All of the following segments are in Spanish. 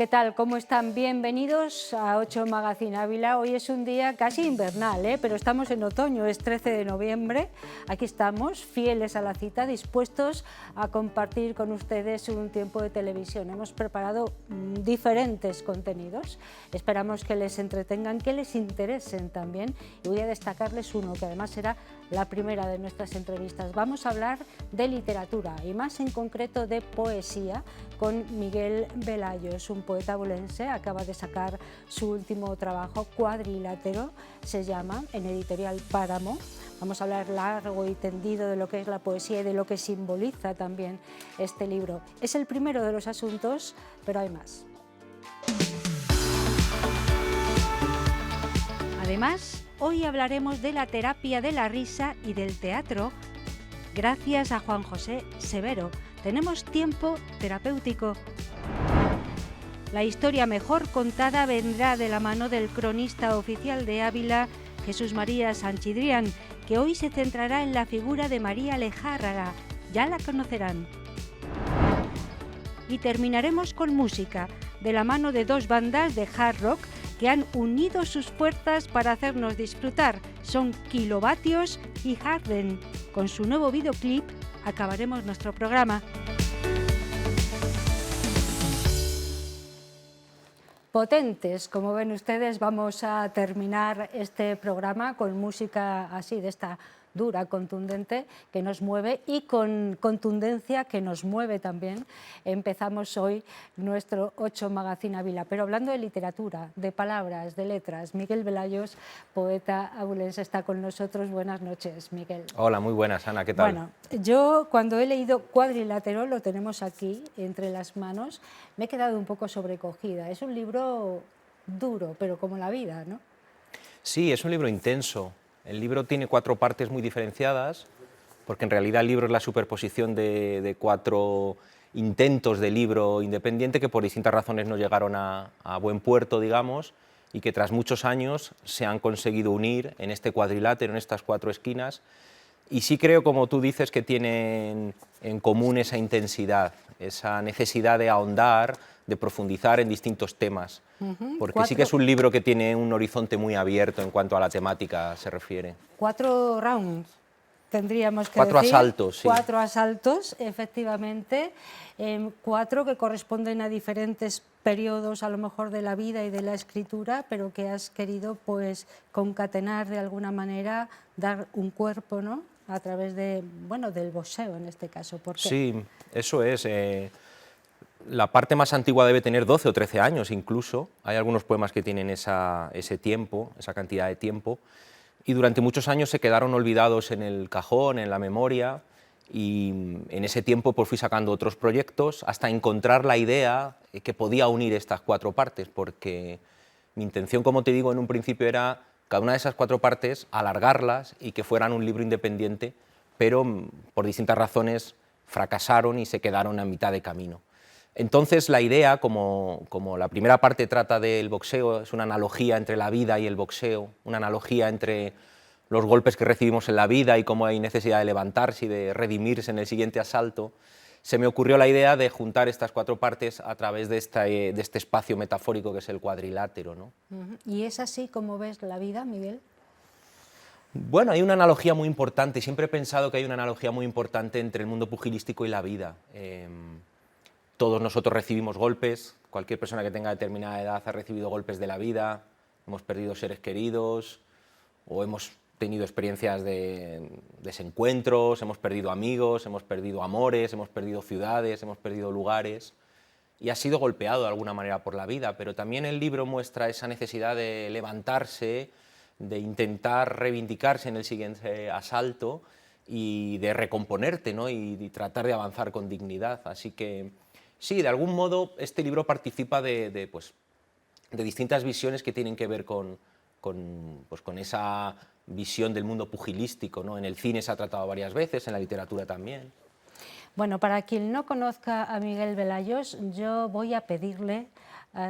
¿Qué tal? ¿Cómo están? Bienvenidos a 8 Magazine Ávila. Hoy es un día casi invernal, pero estamos en otoño, es 13 de noviembre. Aquí estamos, fieles a la cita, dispuestos a compartir con ustedes un tiempo de televisión. Hemos preparado diferentes contenidos. Esperamos que les entretengan, que les interesen también. Y voy a destacarles uno, que además será la primera de nuestras entrevistas. Vamos a hablar de literatura y más en concreto de poesía con Miguel Velayo. Es un poeta abulense, acaba de sacar su último trabajo, Cuadrilátero, se llama, en editorial Páramo. Vamos a hablar largo y tendido de lo que es la poesía y de lo que simboliza también este libro. Es el primero de los asuntos, pero hay más. Además, hoy hablaremos de la terapia de la risa y del teatro gracias a Juan José Severo. Tenemos tiempo terapéutico. La historia mejor contada vendrá de la mano del cronista oficial de Ávila, Jesús María Sanchidrián, que hoy se centrará en la figura de María Lejárraga. Ya la conocerán. Y terminaremos con música, de la mano de dos bandas de hard rock que han unido sus fuerzas para hacernos disfrutar. Son Kilovatios y Harden. Con su nuevo videoclip acabaremos nuestro programa. Potentes, como ven ustedes, vamos a terminar este programa con música así, de esta dura, contundente, que nos mueve y con contundencia que nos mueve también. Empezamos hoy nuestro 8 Magazine Ávila, pero hablando de literatura, de palabras, de letras. Miguel Velayos, poeta abulense, está con nosotros. Buenas noches, Miguel. Hola, muy buenas, Ana, ¿qué tal? Bueno, yo cuando he leído Cuadrilátero, lo tenemos aquí entre las manos, me he quedado un poco sobrecogida. Es un libro duro, pero como la vida, ¿no? Sí, es un libro intenso. El libro tiene 4 partes muy diferenciadas, porque en realidad el libro es la superposición de 4 intentos de libro independiente que por distintas razones no llegaron a buen puerto, digamos, y que tras muchos años se han conseguido unir en este cuadrilátero, en estas 4 esquinas. Y sí creo, como tú dices, que tienen en común esa intensidad, esa necesidad de ahondar, de profundizar en distintos temas, porque sí que es un libro que tiene un horizonte muy abierto en cuanto a la temática se refiere. 4 rounds, tendríamos que 4 decir. asaltos, sí. 4 asaltos, efectivamente, 4 que corresponden a diferentes periodos, a lo mejor de la vida y de la escritura, pero que has querido pues concatenar de alguna manera, dar un cuerpo, ¿no?, a través de, bueno, del boxeo en este caso. ¿Por qué? Sí, eso es. La parte más antigua debe tener 12 o 13 años incluso. Hay algunos poemas que tienen ese tiempo, esa cantidad de tiempo, y durante muchos años se quedaron olvidados en el cajón, en la memoria, y en ese tiempo pues fui sacando otros proyectos hasta encontrar la idea que podía unir estas 4 partes, porque mi intención, como te digo, en un principio era cada una de esas 4 partes alargarlas y que fueran un libro independiente, pero por distintas razones fracasaron y se quedaron a mitad de camino. Entonces la idea, como la primera parte trata del boxeo, es una analogía entre la vida y el boxeo, una analogía entre los golpes que recibimos en la vida y cómo hay necesidad de levantarse y de redimirse en el siguiente asalto, se me ocurrió la idea de juntar estas 4 partes a través de este espacio metafórico que es el cuadrilátero, ¿no? ¿Y es así como ves la vida, Miguel? Bueno, hay una analogía muy importante, siempre he pensado que hay una analogía muy importante entre el mundo pugilístico y la vida. Todos nosotros recibimos golpes, cualquier persona que tenga determinada edad ha recibido golpes de la vida, hemos perdido seres queridos o hemos tenido experiencias de desencuentros, hemos perdido amigos, hemos perdido amores, hemos perdido ciudades, hemos perdido lugares y ha sido golpeado de alguna manera por la vida, pero también el libro muestra esa necesidad de levantarse, de intentar reivindicarse en el siguiente asalto y de recomponerte, ¿no?, y tratar de avanzar con dignidad. Así que sí, de algún modo este libro participa de distintas visiones que tienen que ver con esa visión del mundo pugilístico, ¿no? En el cine se ha tratado varias veces, en la literatura también. Bueno, para quien no conozca a Miguel Velayos, yo voy a pedirle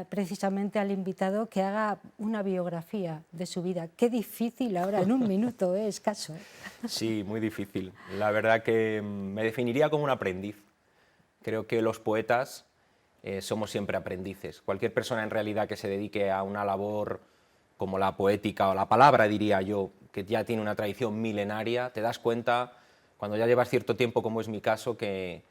precisamente al invitado que haga una biografía de su vida. Qué difícil ahora, en un minuto, escaso. Sí, muy difícil. La verdad que me definiría como un aprendiz. Creo que los poetas somos siempre aprendices. Cualquier persona en realidad que se dedique a una labor como la poética o la palabra, diría yo, que ya tiene una tradición milenaria, te das cuenta, cuando ya llevas cierto tiempo, como es mi caso, que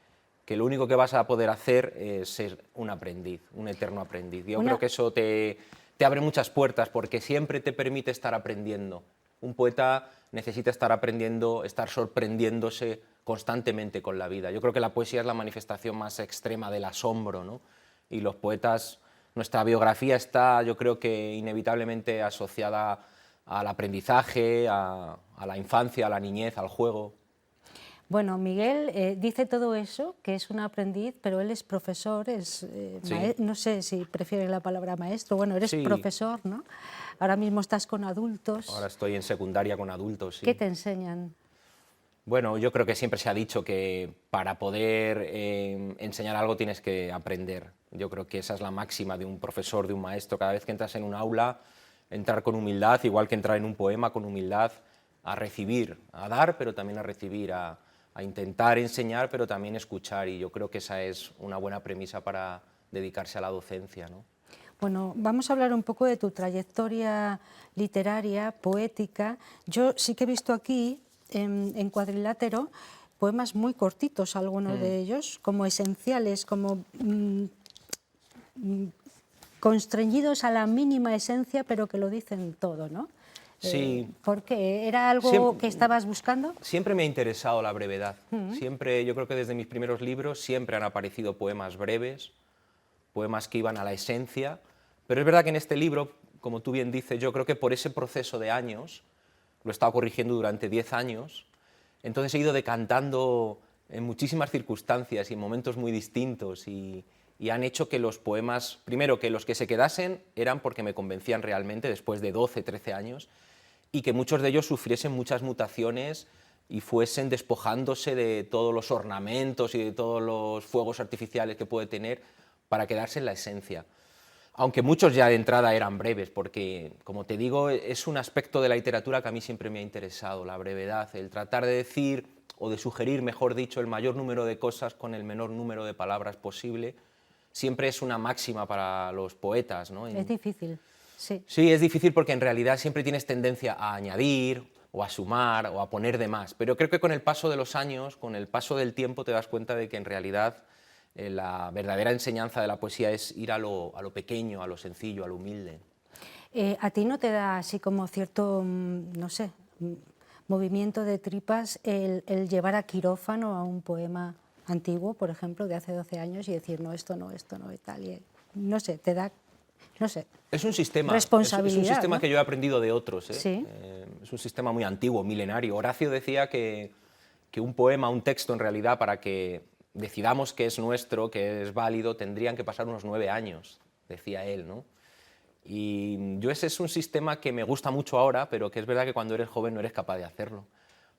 lo único que vas a poder hacer es ser un aprendiz, un eterno aprendiz. Yo creo que eso te abre muchas puertas, porque siempre te permite estar aprendiendo. Un poeta necesita estar aprendiendo, estar sorprendiéndose constantemente con la vida. Yo creo que la poesía es la manifestación más extrema del asombro, ¿no? Y los poetas, nuestra biografía está, yo creo que inevitablemente asociada al aprendizaje, a la infancia, a la niñez, al juego. Bueno, Miguel dice todo eso, que es un aprendiz, pero él es profesor, Sí. no sé si prefiere la palabra maestro, bueno, eres Sí. profesor, ¿no? Ahora mismo estás con adultos. Ahora estoy en secundaria con adultos, sí. ¿Qué te enseñan? Bueno, yo creo que siempre se ha dicho que para poder enseñar algo tienes que aprender. Yo creo que esa es la máxima de un profesor, de un maestro. Cada vez que entras en un aula, entrar con humildad, igual que entrar en un poema con humildad, a recibir, a dar, pero también a recibir, a intentar enseñar, pero también escuchar. Y yo creo que esa es una buena premisa para dedicarse a la docencia, ¿no? Bueno, vamos a hablar un poco de tu trayectoria literaria, poética. Yo sí que he visto aquí, en Cuadrilátero, poemas muy cortitos, algunos de ellos, como esenciales, como constreñidos a la mínima esencia, pero que lo dicen todo, ¿no? Sí. ¿Por qué? ¿Era algo que estabas buscando? Siempre me ha interesado la brevedad. Siempre, yo creo que desde mis primeros libros siempre han aparecido poemas breves, poemas que iban a la esencia, pero es verdad que en este libro, como tú bien dices, yo creo que por ese proceso de años, lo he estado corrigiendo durante 10 años, entonces he ido decantando en muchísimas circunstancias y en momentos muy distintos y han hecho que los poemas, primero que los que se quedasen eran porque me convencían realmente después de 12, 13 años, y que muchos de ellos sufriesen muchas mutaciones y fuesen despojándose de todos los ornamentos y de todos los fuegos artificiales que puede tener para quedarse en la esencia. Aunque muchos ya de entrada eran breves, porque, como te digo, es un aspecto de la literatura que a mí siempre me ha interesado, la brevedad, el tratar de decir, o de sugerir, mejor dicho, el mayor número de cosas con el menor número de palabras posible, siempre es una máxima para los poetas, ¿no? Es difícil, sí. Sí, es difícil porque en realidad siempre tienes tendencia a añadir, o a sumar, o a poner de más, pero creo que con el paso de los años, con el paso del tiempo, te das cuenta de que en realidad la verdadera enseñanza de la poesía es ir a lo pequeño, a lo sencillo, a lo humilde. ¿A ti no te da así como cierto, no sé, movimiento de tripas el llevar a quirófano a un poema antiguo, por ejemplo, de hace 12 años y decir, no, esto no, y tal? Y, no sé, te da, no sé, Es un sistema, responsabilidad, es un sistema, ¿no? que yo he aprendido de otros. Sí. Es un sistema muy antiguo, milenario. Horacio decía que un poema, un texto, en realidad, para que decidamos que es nuestro, que es válido, tendrían que pasar unos 9 años, decía él, ¿no? Y yo ese es un sistema que me gusta mucho ahora, pero que es verdad que cuando eres joven no eres capaz de hacerlo.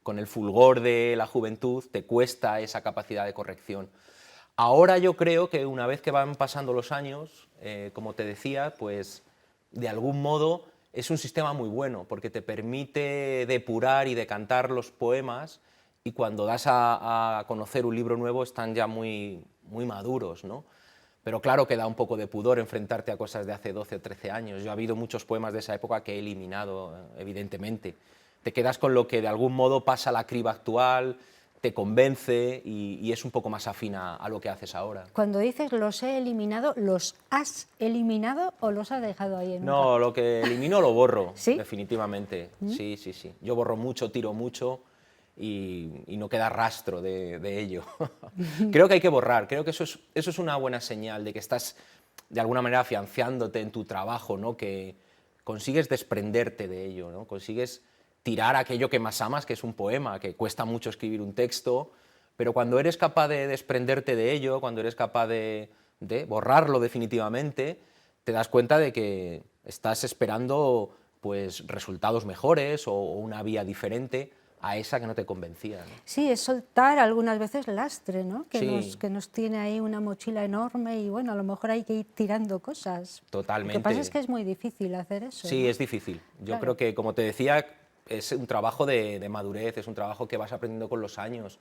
Con el fulgor de la juventud te cuesta esa capacidad de corrección. Ahora yo creo que una vez que van pasando los años, como te decía, pues de algún modo es un sistema muy bueno, porque te permite depurar y decantar los poemas, y cuando das a conocer un libro nuevo están ya muy maduros, ¿no? Pero claro que da un poco de pudor enfrentarte a cosas de hace 12 o 13 años. Yo ha habido muchos poemas de esa época que he eliminado, evidentemente. Te quedas con lo que de algún modo pasa la criba actual, te convence y es un poco más afín a lo que haces ahora. Cuando dices los he eliminado, ¿los has eliminado o los has dejado ahí en un No, lo que elimino lo borro, ¿Sí? definitivamente. Sí. Yo borro mucho, tiro mucho y no queda rastro de ello. Creo que hay que borrar, creo que eso es una buena señal de que estás de alguna manera afianzándote en tu trabajo, ¿no? Que consigues desprenderte de ello, ¿no? Consigues tirar aquello que más amas, que es un poema, que cuesta mucho escribir un texto, pero cuando eres capaz de desprenderte de ello, cuando eres capaz de borrarlo definitivamente, te das cuenta de que estás esperando pues, resultados mejores o una vía diferente a esa que no te convencía, ¿no? Sí, es soltar algunas veces lastre, ¿no? Sí. Que nos tiene ahí una mochila enorme y bueno, a lo mejor hay que ir tirando cosas. Totalmente. Lo que pasa es que es muy difícil hacer eso. Sí, ¿no? es difícil. Yo Claro. creo que, como te decía, es un trabajo de madurez, es un trabajo que vas aprendiendo con los años.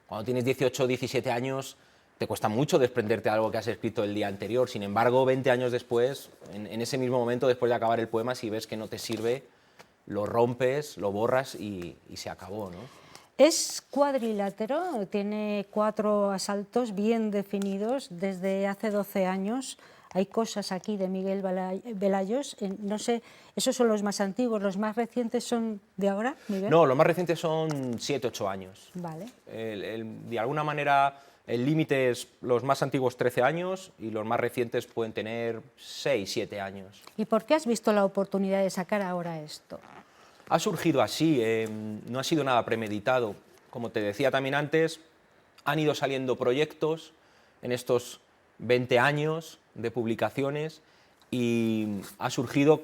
Cuando tienes 18 o 17 años, te cuesta mucho desprenderte de algo que has escrito el día anterior. Sin embargo, 20 años después, en ese mismo momento, después de acabar el poema, si ves que no te sirve, lo rompes, lo borras y se acabó, ¿no? Es cuadrilátero, tiene 4 asaltos bien definidos desde hace 12 años. Hay cosas aquí de Miguel Velayos, no sé, ¿esos son los más antiguos? ¿Los más recientes son de ahora, Miguel? No, los más recientes son 7, 8 años. Vale. De alguna manera, el límite es los más antiguos 13 años y los más recientes pueden tener 6, 7 años. ¿Y por qué has visto la oportunidad de sacar ahora esto? Ha surgido así, no ha sido nada premeditado. Como te decía también antes, han ido saliendo proyectos en estos 20 años de publicaciones y ha surgido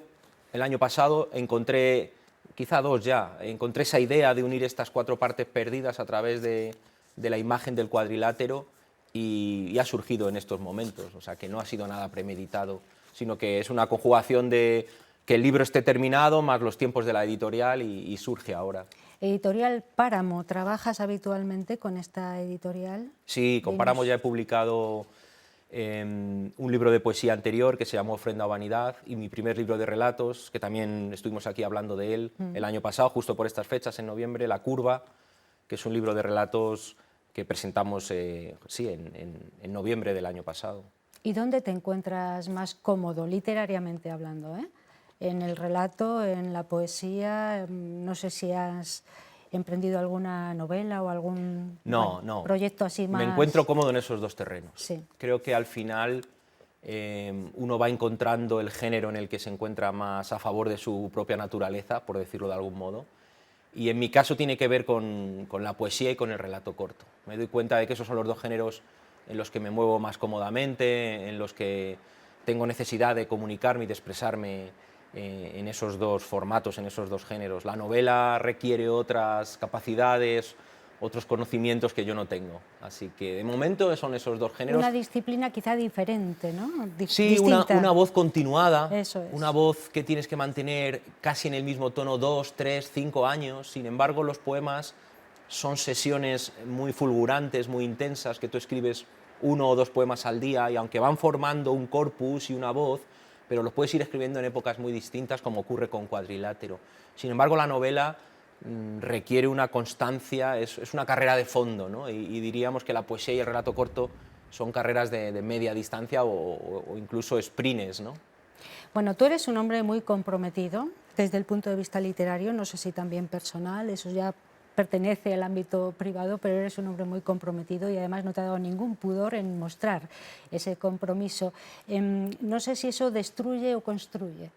el año pasado, encontré, quizá 2 ya, encontré esa idea de unir estas 4 partes perdidas a través de la imagen del cuadrilátero y ha surgido en estos momentos, o sea que no ha sido nada premeditado, sino que es una conjugación de que el libro esté terminado, más los tiempos de la editorial y surge ahora. Editorial Páramo, ¿trabajas habitualmente con esta editorial? Sí, con Páramo ya he publicado un libro de poesía anterior que se llamó Ofrenda a Vanidad y mi primer libro de relatos, que también estuvimos aquí hablando de él el año pasado, justo por estas fechas, en noviembre, La Curva, que es un libro de relatos que presentamos sí, en noviembre del año pasado. ¿Y dónde te encuentras más cómodo, literariamente hablando, en el relato, en la poesía? No sé si has emprendido alguna novela o algún proyecto así más... Me encuentro cómodo en esos 2 terrenos. Sí. Creo que al final uno va encontrando el género en el que se encuentra más a favor de su propia naturaleza, por decirlo de algún modo. Y en mi caso tiene que ver con la poesía y con el relato corto. Me doy cuenta de que esos son los 2 géneros en los que me muevo más cómodamente, en los que tengo necesidad de comunicarme y de expresarme en esos 2 formatos, en esos 2 géneros. La novela requiere otras capacidades, otros conocimientos que yo no tengo. Así que de momento son esos 2 géneros. Una disciplina quizá diferente, ¿no? Sí, una voz continuada, Eso es. una voz que tienes que mantener casi en el mismo tono 2, 3, 5 años. Sin embargo, los poemas son sesiones muy fulgurantes, muy intensas, que tú escribes 1 o 2 poemas al día y aunque van formando un corpus y una voz, pero los puedes ir escribiendo en épocas muy distintas, como ocurre con Cuadrilátero. Sin embargo, la novela requiere una constancia, es una carrera de fondo, ¿no? Y diríamos que la poesía y el relato corto son carreras de media distancia o incluso sprints, ¿no? Bueno, tú eres un hombre muy comprometido desde el punto de vista literario, no sé si también personal, eso ya pertenece al ámbito privado, pero eres un hombre muy comprometido y además no te ha dado ningún pudor en mostrar ese compromiso. No sé si eso destruye o construye.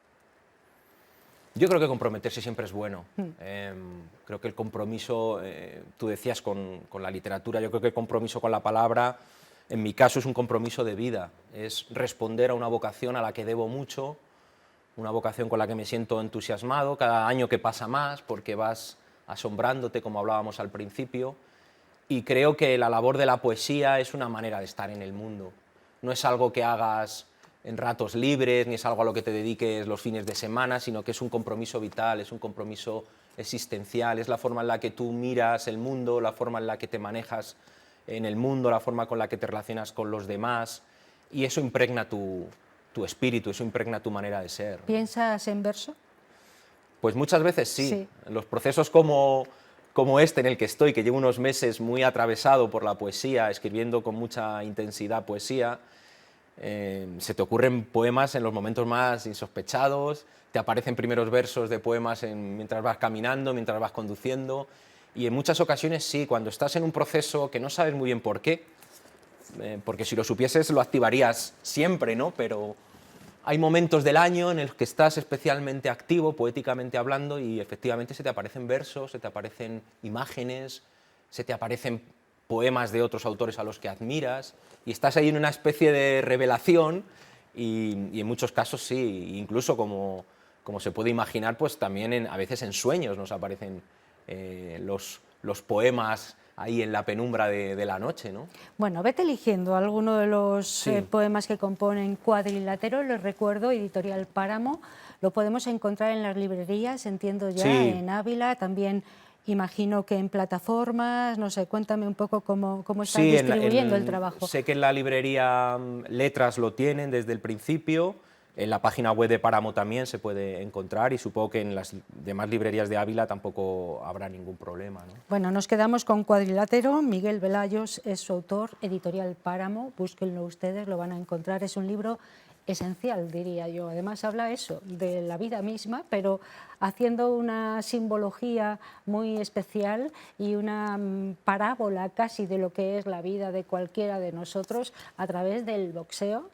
Yo creo que comprometerse siempre es bueno. Creo que el compromiso, tú decías con la literatura, yo creo que el compromiso con la palabra, en mi caso es un compromiso de vida, es responder a una vocación a la que debo mucho, una vocación con la que me siento entusiasmado, cada año que pasa más, porque vas asombrándote, como hablábamos al principio, y creo que la labor de la poesía es una manera de estar en el mundo. No es algo que hagas en ratos libres, ni es algo a lo que te dediques los fines de semana, sino que es un compromiso vital, es un compromiso existencial, es la forma en la que tú miras el mundo, la forma en la que te manejas en el mundo, la forma con la que te relacionas con los demás, y eso impregna tu espíritu, eso impregna tu manera de ser. ¿Piensas en verso? Pues muchas veces sí. En los procesos como este en el que estoy, que llevo unos meses muy atravesado por la poesía, escribiendo con mucha intensidad poesía, se te ocurren poemas en los momentos más insospechados, te aparecen primeros versos de poemas mientras vas caminando, mientras vas conduciendo, y en muchas ocasiones sí, cuando estás en un proceso que no sabes muy bien por qué, porque si lo supieses lo activarías siempre, ¿no? Pero hay momentos del año en los que estás especialmente activo, poéticamente hablando, y efectivamente se te aparecen versos, se te aparecen imágenes, se te aparecen poemas de otros autores a los que admiras, y estás ahí en una especie de revelación, y en muchos casos sí, incluso como se puede imaginar, pues también a veces en sueños nos aparecen los poemas ahí en la penumbra de la noche, ¿no? Bueno, vete eligiendo alguno de los poemas que componen Cuadrilátero. Les recuerdo, Editorial Páramo, lo podemos encontrar en las librerías, entiendo ya, en Ávila, también imagino que en plataformas, no sé, cuéntame un poco cómo estás Sí, distribuyendo el trabajo. sé que en la librería Letras lo tienen desde el principio, en la página web de Páramo también se puede encontrar y supongo que en las demás librerías de Ávila tampoco habrá ningún problema, ¿no? Bueno, nos quedamos con Cuadrilátero, Miguel Velayos es su autor, editorial Páramo, búsquenlo ustedes, lo van a encontrar, es un libro esencial, diría yo. Además habla eso, de la vida misma, pero haciendo una simbología muy especial y una parábola casi de lo que es la vida de cualquiera de nosotros a través del boxeo.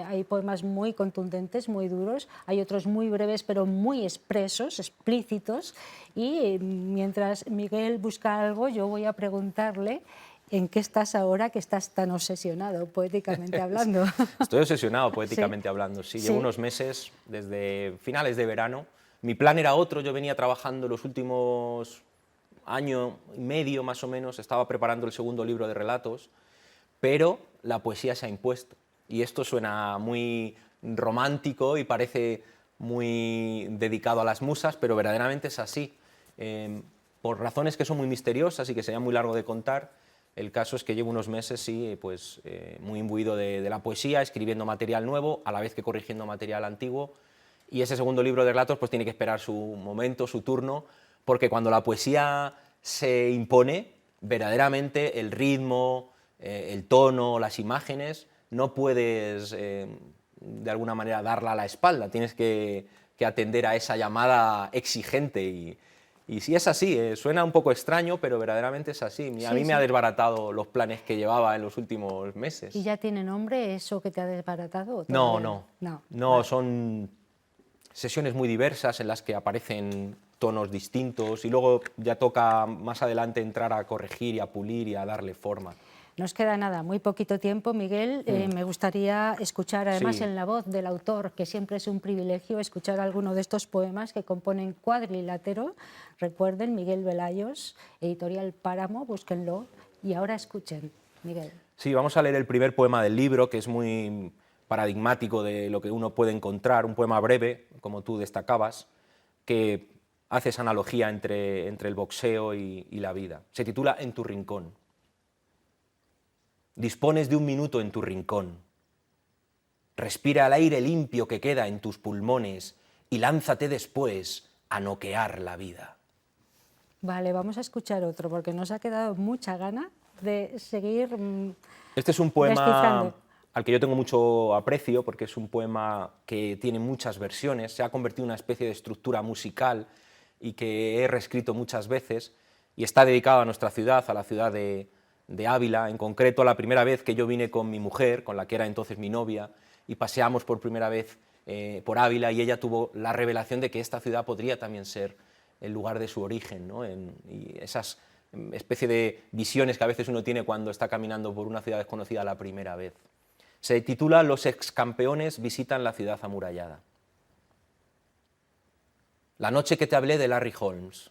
Hay poemas muy contundentes, muy duros, hay otros muy breves pero muy expresos, explícitos, y mientras Miguel busca algo yo voy a preguntarle ¿en qué estás ahora que estás tan obsesionado, poéticamente hablando? Estoy obsesionado, poéticamente ¿Sí? hablando, sí. ¿Sí? Llevo unos meses, desde finales de verano. Mi plan era otro, yo venía trabajando los últimos año y medio más o menos, estaba preparando el segundo libro de relatos, pero la poesía se ha impuesto. Y esto suena muy romántico y parece muy dedicado a las musas, pero verdaderamente es así. Por razones que son muy misteriosas y que sería muy largo de contar, el caso es que llevo unos meses, sí, pues, muy imbuido de la poesía, escribiendo material nuevo, a la vez que corrigiendo material antiguo, y ese segundo libro de relatos pues, tiene que esperar su momento, su turno, porque cuando la poesía se impone, verdaderamente el ritmo, el tono, las imágenes, no puedes de alguna manera darla a la espalda, tienes que atender a esa llamada exigente y sí es así, suena un poco extraño, pero verdaderamente es así. A mí me ha desbaratado los planes que llevaba en los últimos meses. ¿Y ya tiene nombre eso que te ha desbaratado? No, vale. Son sesiones muy diversas en las que aparecen tonos distintos y luego ya toca más adelante entrar a corregir y a pulir y a darle forma. Nos queda nada, muy poquito tiempo, Miguel. Me gustaría escuchar además Sí. en la voz del autor, que siempre es un privilegio escuchar alguno de estos poemas que componen Cuadrilátero. Recuerden, Miguel Velayos, editorial Páramo, búsquenlo. Y ahora escuchen, Miguel. Sí, vamos a leer el primer poema del libro, que es muy paradigmático de lo que uno puede encontrar, un poema breve, como tú destacabas, que hace esa analogía entre el boxeo y la vida. Se titula En tu rincón. Dispones de un minuto en tu rincón. Respira el aire limpio que queda en tus pulmones y lánzate después a noquear la vida. Vale, vamos a escuchar otro, porque nos ha quedado mucha gana de seguir Este es un poema descifrando. al que yo tengo mucho aprecio, porque es un poema que tiene muchas versiones, se ha convertido en una especie de estructura musical y que he reescrito muchas veces, y está dedicado a nuestra ciudad, a la ciudad de Ávila, en concreto a la primera vez que yo vine con mi mujer, con la que era entonces mi novia, y paseamos por primera vez por Ávila, y ella tuvo la revelación de que esta ciudad podría también ser el lugar de su origen, ¿no? Y esas especie de visiones que a veces uno tiene cuando está caminando por una ciudad desconocida la primera vez. Se titula Los excampeones visitan la ciudad amurallada. La noche que te hablé de Larry Holmes,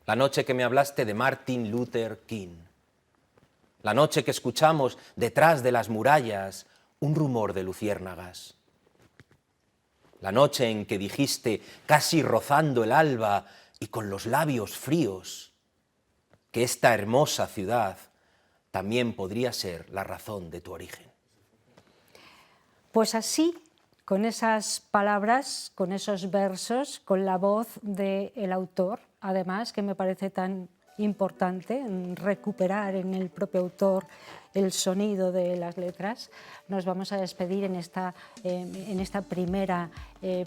la noche que me hablaste de Martin Luther King, la noche que escuchamos detrás de las murallas un rumor de luciérnagas, la noche en que dijiste, casi rozando el alba y con los labios fríos, que esta hermosa ciudad también podría ser la razón de tu origen. Pues así, con esas palabras, con esos versos, con la voz del autor, además, que me parece tan importante recuperar en el propio autor el sonido de las letras, nos vamos a despedir en esta primera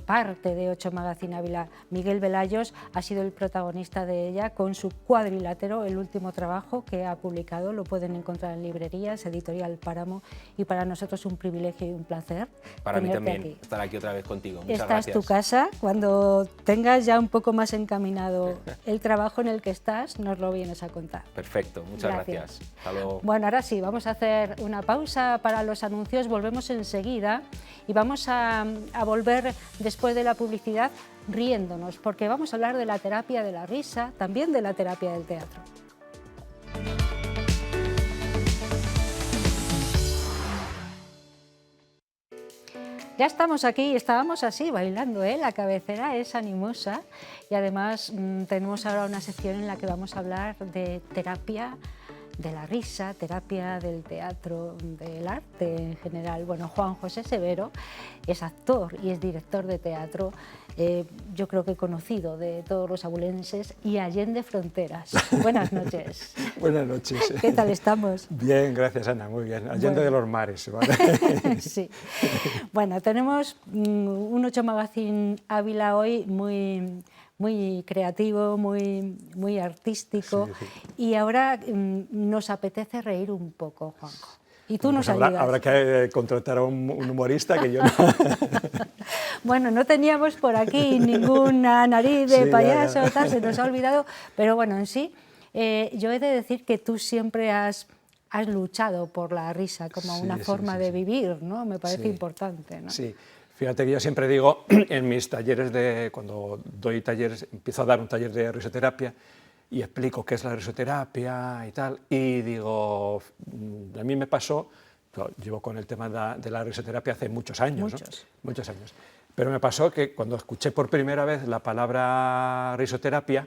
parte de 8 Magazine Ávila. Miguel Velayos ha sido el protagonista de ella con su Cuadrilátero, el último trabajo que ha publicado, lo pueden encontrar en librerías, editorial Páramo, y para nosotros un privilegio y un placer para mí también aquí. Estar aquí otra vez contigo. Muchas Esta gracias. es tu casa, cuando tengas ya un poco más encaminado el trabajo en el que estás, nos lo vienes a contar. Perfecto, muchas gracias. Hasta luego. Bueno, ahora sí, vamos a hacer una pausa para los anuncios, volvemos enseguida y vamos a volver después de la publicidad riéndonos, porque vamos a hablar de la terapia de la risa, también de la terapia del teatro. Ya estamos aquí, estábamos así bailando, ¿eh? La cabecera es animosa y además tenemos ahora una sección en la que vamos a hablar de terapia de la risa, terapia del teatro, del arte en general. Bueno, Juan José Severo es actor y es director de teatro, yo creo que conocido de todos los abulenses y allende fronteras. Buenas noches. Buenas noches. ¿Qué tal estamos? Bien, gracias Ana, muy bien. Allende de los mares, ¿vale? Sí. Bueno, tenemos un 8 Magazine Ávila hoy muy creativo, muy artístico, Sí. y ahora nos apetece reír un poco, Juanjo. Y tú nos Pues ayudas. habrá que contratar a un humorista que yo no... Bueno, no teníamos por aquí ninguna nariz de Sí, payaso, ya. tal, se nos ha olvidado, pero bueno, en sí, yo he de decir que tú siempre has luchado por la risa como Sí, una sí, forma sí, de sí. vivir, ¿no? Me parece Sí. importante, ¿no? Sí, fíjate que yo siempre digo, en mis talleres, cuando doy talleres, empiezo a dar un taller de risoterapia y explico qué es la risoterapia y tal, y digo, a mí me pasó, claro, llevo con el tema de la risoterapia hace muchos años, ¿no? Muchos años, pero me pasó que cuando escuché por primera vez la palabra risoterapia,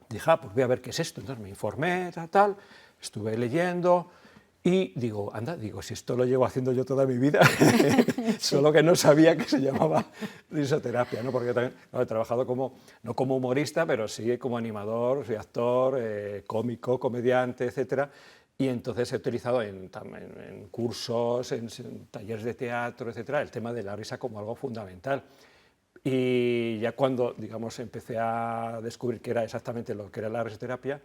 dije, pues voy a ver qué es esto. Entonces me informé, tal, estuve leyendo y digo, anda, si esto lo llevo haciendo yo toda mi vida, solo que no sabía que se llamaba risoterapia, ¿no? Porque yo también he trabajado no como humorista, pero sí como animador, soy actor, cómico, comediante, etcétera. Y entonces he utilizado en cursos, en talleres de teatro, etcétera, el tema de la risa como algo fundamental. Y ya cuando, digamos, empecé a descubrir qué era exactamente lo que era la risoterapia,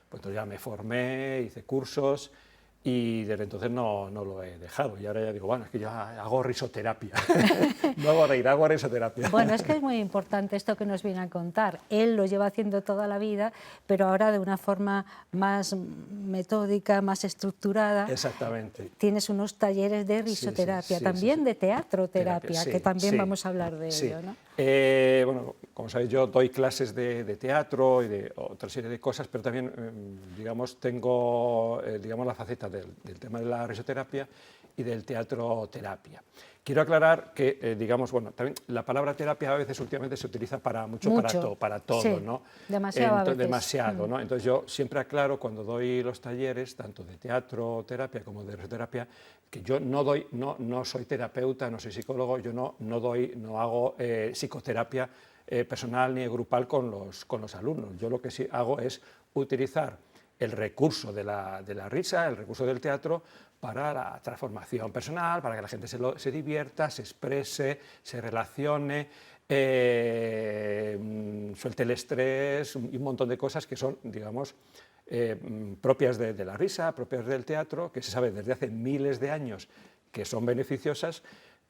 pues entonces ya me formé, hice cursos y desde entonces no lo he dejado. Y ahora ya digo, bueno, es que yo hago risoterapia. No hago reír, hago risoterapia. Bueno, es que es muy importante esto que nos viene a contar. Él lo lleva haciendo toda la vida, pero ahora de una forma más metódica, más estructurada. Exactamente. Tienes unos talleres de risoterapia, Sí, también sí. de teatroterapia, Sí, que también sí, vamos a hablar de sí. ello, ¿no? Bueno, como sabéis, yo doy clases de teatro y de otra serie de cosas, pero también, digamos, tengo digamos, la faceta del tema de la risoterapia y del teatroterapia. Quiero aclarar que, digamos, bueno, también la palabra terapia a veces últimamente se utiliza para mucho. Para todo, sí, ¿no? demasiado a veces. Demasiado, ¿no? Entonces yo siempre aclaro cuando doy los talleres, tanto de teatroterapia como de risoterapia, que yo no soy terapeuta, no soy psicólogo, yo no hago psicoterapia personal ni grupal con los alumnos. Yo lo que sí hago es utilizar el recurso de la risa, el recurso del teatro, para la transformación personal, para que la gente se divierta, se exprese, se relacione, suelte el estrés y un montón de cosas que son, digamos, propias de la risa, propias del teatro, que se sabe desde hace miles de años que son beneficiosas,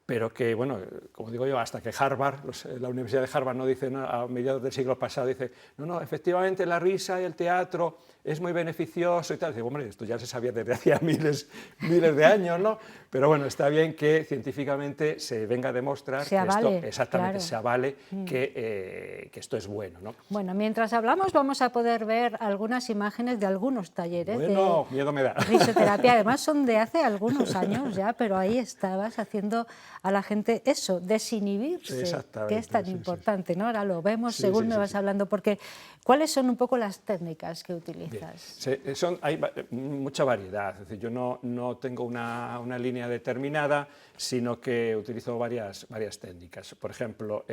pero que, bueno, como digo yo, hasta que Harvard, la Universidad de Harvard no dice, ¿no?, a mediados del siglo pasado, dice, no, efectivamente la risa y el teatro es muy beneficioso y tal. Digo, hombre, esto ya se sabía desde hacía miles de años, ¿no? Pero bueno, está bien que científicamente se venga a demostrar Se avale, que esto, exactamente, claro. se avale que esto es bueno, ¿no? Bueno, mientras hablamos vamos a poder ver algunas imágenes de algunos talleres Bueno, de miedo me da. risoterapia. Además son de hace algunos años ya, pero ahí estabas haciendo a la gente eso, desinhibirse, Exactamente, que es tan sí, importante, ¿no? Ahora lo vemos Sí, según sí, me sí, vas sí. hablando, porque ¿cuáles son un poco las técnicas que Bien. utilizas? Hay mucha variedad, es decir, yo no tengo una línea determinada, sino que utilizo varias técnicas. Por ejemplo,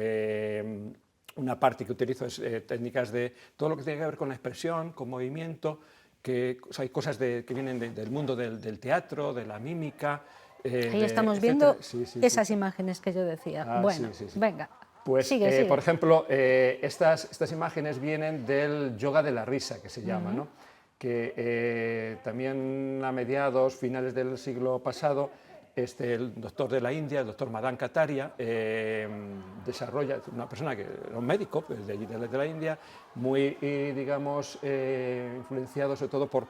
una parte que utilizo es técnicas de todo lo que tiene que ver con la expresión, con movimiento, hay cosas que vienen del mundo del teatro, de la mímica. Ahí estamos viendo Sí, esas imágenes que yo decía. Bueno, sí. venga, Pues, sigue. por ejemplo, estas imágenes vienen del yoga de la risa, que se llama, ¿no? Que también a mediados, finales del siglo pasado, el doctor de la India, el doctor Madan Kataria, desarrolla, una persona que era un médico pues, de la India, muy, digamos, influenciado sobre todo por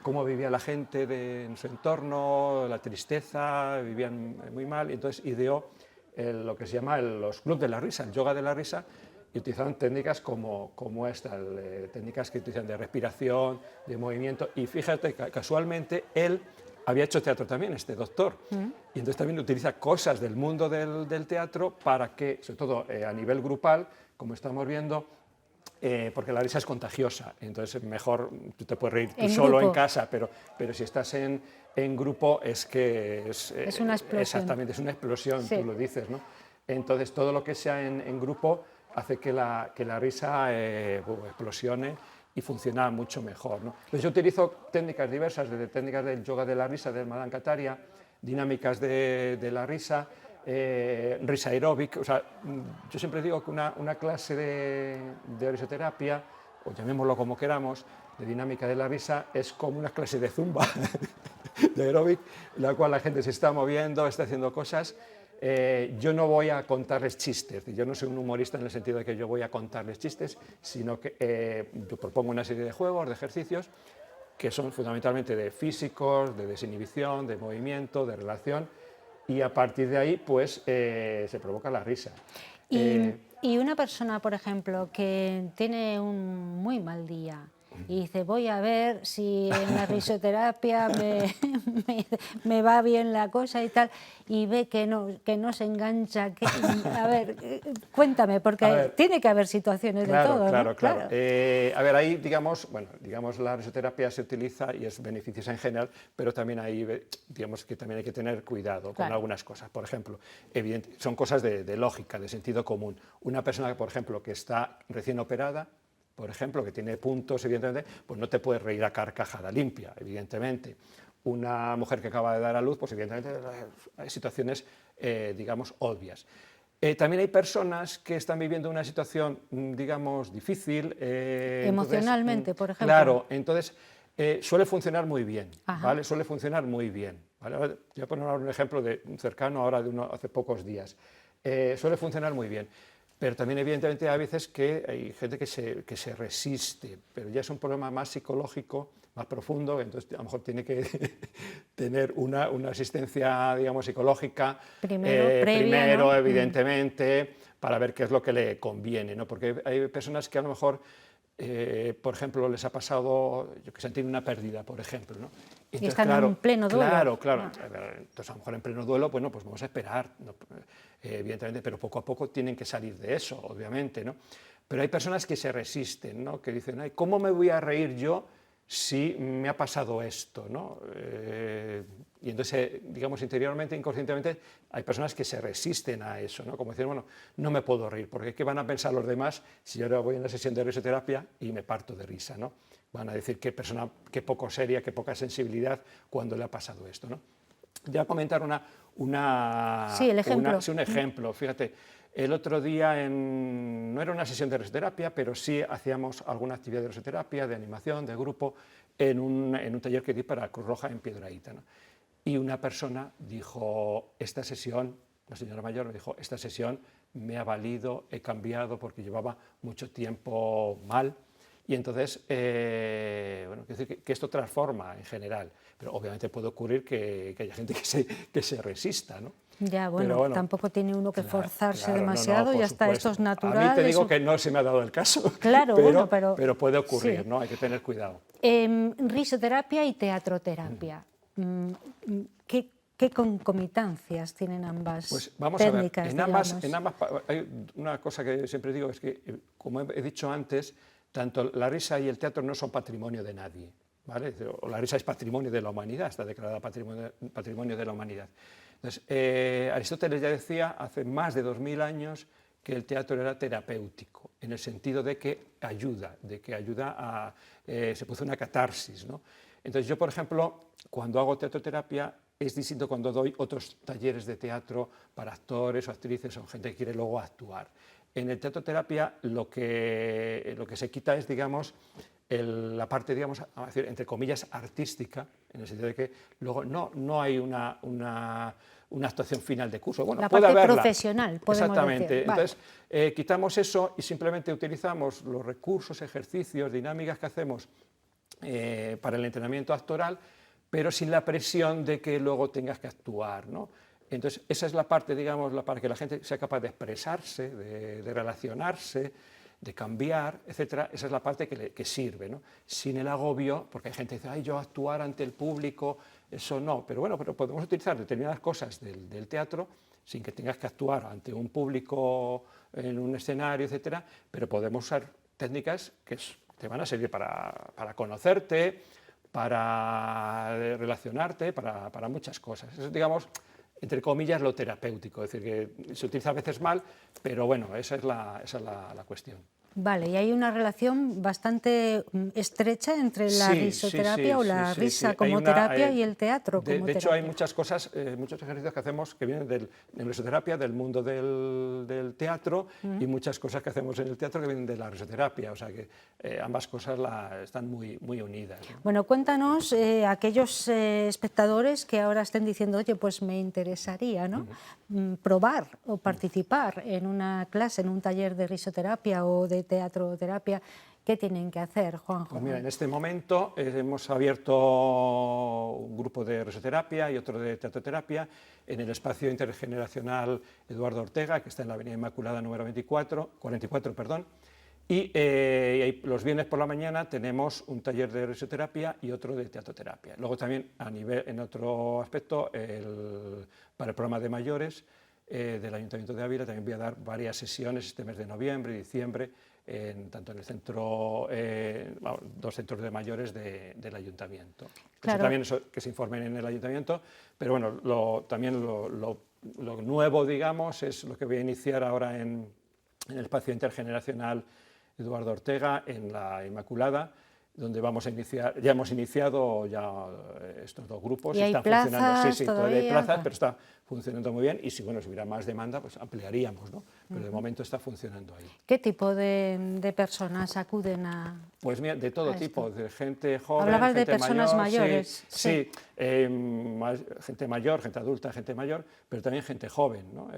cómo vivía la gente en su entorno, la tristeza, vivían muy mal, y entonces ideó lo que se llama los clubs de la risa, el yoga de la risa, y utilizaban técnicas como esta, técnicas que utilizan de respiración, de movimiento, y fíjate, casualmente, él había hecho teatro también, este doctor, y entonces también utiliza cosas del mundo del teatro para que, sobre todo a nivel grupal, como estamos viendo, porque la risa es contagiosa, entonces mejor tú te puedes reír tú solo en casa, pero si estás en grupo es que es una explosión. Exactamente, es una explosión, tú lo dices, ¿no? Entonces todo lo que sea en grupo hace que la risa explosione y funciona mucho mejor, ¿no? Entonces yo utilizo técnicas diversas, desde técnicas del yoga de la risa, del Madame Kataria, dinámicas de la risa, risa aeróbic. O sea, yo siempre digo que una clase de risoterapia, o llamémoslo como queramos, de dinámica de la risa, es como una clase de zumba, de aeróbic, en la cual la gente se está moviendo, está haciendo cosas. Yo no voy a contarles chistes, yo no soy un humorista en el sentido de que yo voy a contarles chistes, sino que yo propongo una serie de juegos, de ejercicios, que son fundamentalmente de físicos, de desinhibición, de movimiento, de relación, y a partir de ahí pues se provoca la risa. Y una persona, por ejemplo, que tiene un muy mal día y dice, voy a ver si en la risoterapia me va bien la cosa y tal, y ve que no se engancha. A ver, cuéntame, porque tiene que haber situaciones de todo, Claro, ¿no? claro. A ver, ahí digamos la risoterapia se utiliza y es beneficiosa en general, pero también ahí digamos que también hay que tener cuidado con algunas cosas. Por ejemplo, son cosas de lógica, de sentido común. Una persona, por ejemplo, que está recién operada, por ejemplo, que tiene puntos, evidentemente, pues no te puedes reír a carcajada limpia, evidentemente. Una mujer que acaba de dar a luz, pues evidentemente hay situaciones, digamos, obvias. También hay personas que están viviendo una situación, digamos, difícil. Emocionalmente, por ejemplo. Claro, entonces suele funcionar muy bien, ¿vale? Suele funcionar muy bien, ¿vale? Voy a poner un ejemplo cercano ahora de hace pocos días. Suele funcionar muy bien. Pero también, evidentemente, hay veces que hay gente que se resiste, pero ya es un problema más psicológico, más profundo, entonces a lo mejor tiene que tener una asistencia, digamos, psicológica primero, evidentemente, para ver qué es lo que le conviene, ¿no? Porque hay personas que a lo mejor, por ejemplo, les ha pasado, yo que sé, han tenido una pérdida, por ejemplo, ¿no? Entonces, y están en pleno duelo. Claro. Entonces, a lo mejor en pleno duelo, bueno, pues vamos a esperar, ¿no? Evidentemente, pero poco a poco tienen que salir de eso, obviamente, ¿no? Pero hay personas que se resisten, ¿no? Que dicen, ay, ¿cómo me voy a reír yo si me ha pasado esto, ¿no? Y entonces, digamos, interiormente, inconscientemente, hay personas que se resisten a eso, ¿no? Como decir, bueno, no me puedo reír, porque ¿qué van a pensar los demás si yo ahora voy a una sesión de risoterapia y me parto de risa, ¿no? Van a decir qué persona, qué poco seria, qué poca sensibilidad cuando le ha pasado esto, ¿no? Ya comentar un ejemplo. Fíjate, el otro día no era una sesión de risoterapia, pero sí hacíamos alguna actividad de risoterapia, de animación, de grupo, en un taller que di para Cruz Roja en Piedrahíta, ¿no? Y una persona dijo, esta sesión, la señora mayor me dijo, esta sesión me ha valido, he cambiado porque llevaba mucho tiempo mal. Y entonces, bueno, quiero decir que esto transforma en general, pero obviamente puede ocurrir que haya gente que se resista, ¿no? Ya, bueno, tampoco tiene uno que forzarse demasiado, ya está, esto es natural. A mí te digo que no se me ha dado el caso, claro, pero puede ocurrir, sí. ¿No? Hay que tener cuidado. Risoterapia y teatroterapia, ¿qué concomitancias tienen ambas pues vamos técnicas? A ver, en ambas hay una cosa que siempre digo, es que, como he dicho antes, tanto la risa y el teatro no son patrimonio de nadie, ¿vale? La risa es patrimonio de la humanidad, está declarada patrimonio de la humanidad. Entonces, Aristóteles ya decía hace más de 2000 años que el teatro era terapéutico, en el sentido de que ayuda a... se produce una catarsis, ¿no? Entonces yo, por ejemplo, cuando hago teatroterapia, es distinto cuando doy otros talleres de teatro para actores o actrices o gente que quiere luego actuar. En el teatroterapia lo que se quita es, digamos, la parte, digamos, a decir, entre comillas, artística, en el sentido de que luego no hay una actuación final de curso. Bueno, la puede parte haberla. Profesional, podemos Exactamente. decir. Vale. Entonces, quitamos eso y simplemente utilizamos los recursos, ejercicios, dinámicas que hacemos para el entrenamiento actoral, pero sin la presión de que luego tengas que actuar, ¿no? Entonces, esa es la parte, digamos, para que la gente sea capaz de expresarse, de relacionarse, de cambiar, etcétera. Esa es la parte que sirve, ¿no? Sin el agobio, porque hay gente que dice, ay, yo actuar ante el público eso no, pero bueno, pero podemos utilizar determinadas cosas del teatro sin que tengas que actuar ante un público en un escenario, etcétera, pero podemos usar técnicas que te van a servir para conocerte, para relacionarte, para muchas cosas. Eso es, digamos, entre comillas, lo terapéutico, es decir, que se utiliza a veces mal, pero bueno, esa es la cuestión. Vale, y hay una relación bastante estrecha entre la risoterapia o la risa como terapia y el teatro como terapia. De hecho, hay muchas cosas, muchos ejercicios que hacemos que vienen de risoterapia, del mundo del teatro, y muchas cosas que hacemos en el teatro que vienen de la risoterapia, o sea que ambas cosas están muy unidas, ¿no? Bueno, cuéntanos aquellos espectadores que ahora estén diciendo, oye, pues me interesaría, ¿no? Probar o participar en una clase, en un taller de risoterapia o de teatroterapia. ¿Qué tienen que hacer, Juanjo? Pues mira, en este momento hemos abierto un grupo de risoterapia y otro de teatroterapia en el espacio intergeneracional Eduardo Ortega, que está en la Avenida Inmaculada número 44, perdón. Y los viernes por la mañana tenemos un taller de risoterapia y otro de teatroterapia. Luego también, en otro aspecto, para el programa de mayores del Ayuntamiento de Ávila, también voy a dar varias sesiones este mes de noviembre y diciembre, tanto en el centro, dos centros de mayores del Ayuntamiento. Claro. También que se informen en el Ayuntamiento, pero bueno, también lo nuevo, digamos, es lo que voy a iniciar ahora en el espacio intergeneracional Eduardo Ortega, en la Inmaculada, donde vamos a iniciar, ya hemos iniciado estos dos grupos. ¿Y hay están plazas funcionando, sí, todavía hay plazas, todavía? pero está funcionando muy bien, y si hubiera más demanda, pues ampliaríamos, ¿no? Pero de momento está funcionando ahí. ¿Qué tipo de personas acuden a...? Pues mira, de todo tipo, de gente joven, Hablabas gente de personas mayor, mayores. Sí, gente mayor, gente adulta, gente mayor, pero también gente joven, ¿no?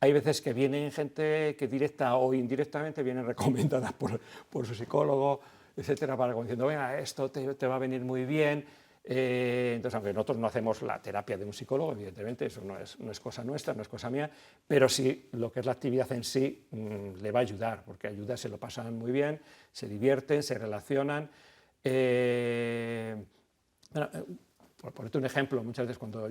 Hay veces que vienen gente que directa o indirectamente vienen recomendadas por su psicólogo, etcétera, para como diciendo, venga, esto te va a venir muy bien. Entonces, aunque nosotros no hacemos la terapia de un psicólogo, evidentemente, eso no es cosa nuestra, no es cosa mía, pero sí lo que es la actividad en sí le va a ayudar, porque ayuda, se lo pasan muy bien, se divierten, se relacionan. Bueno, por ponerte un ejemplo, muchas veces cuando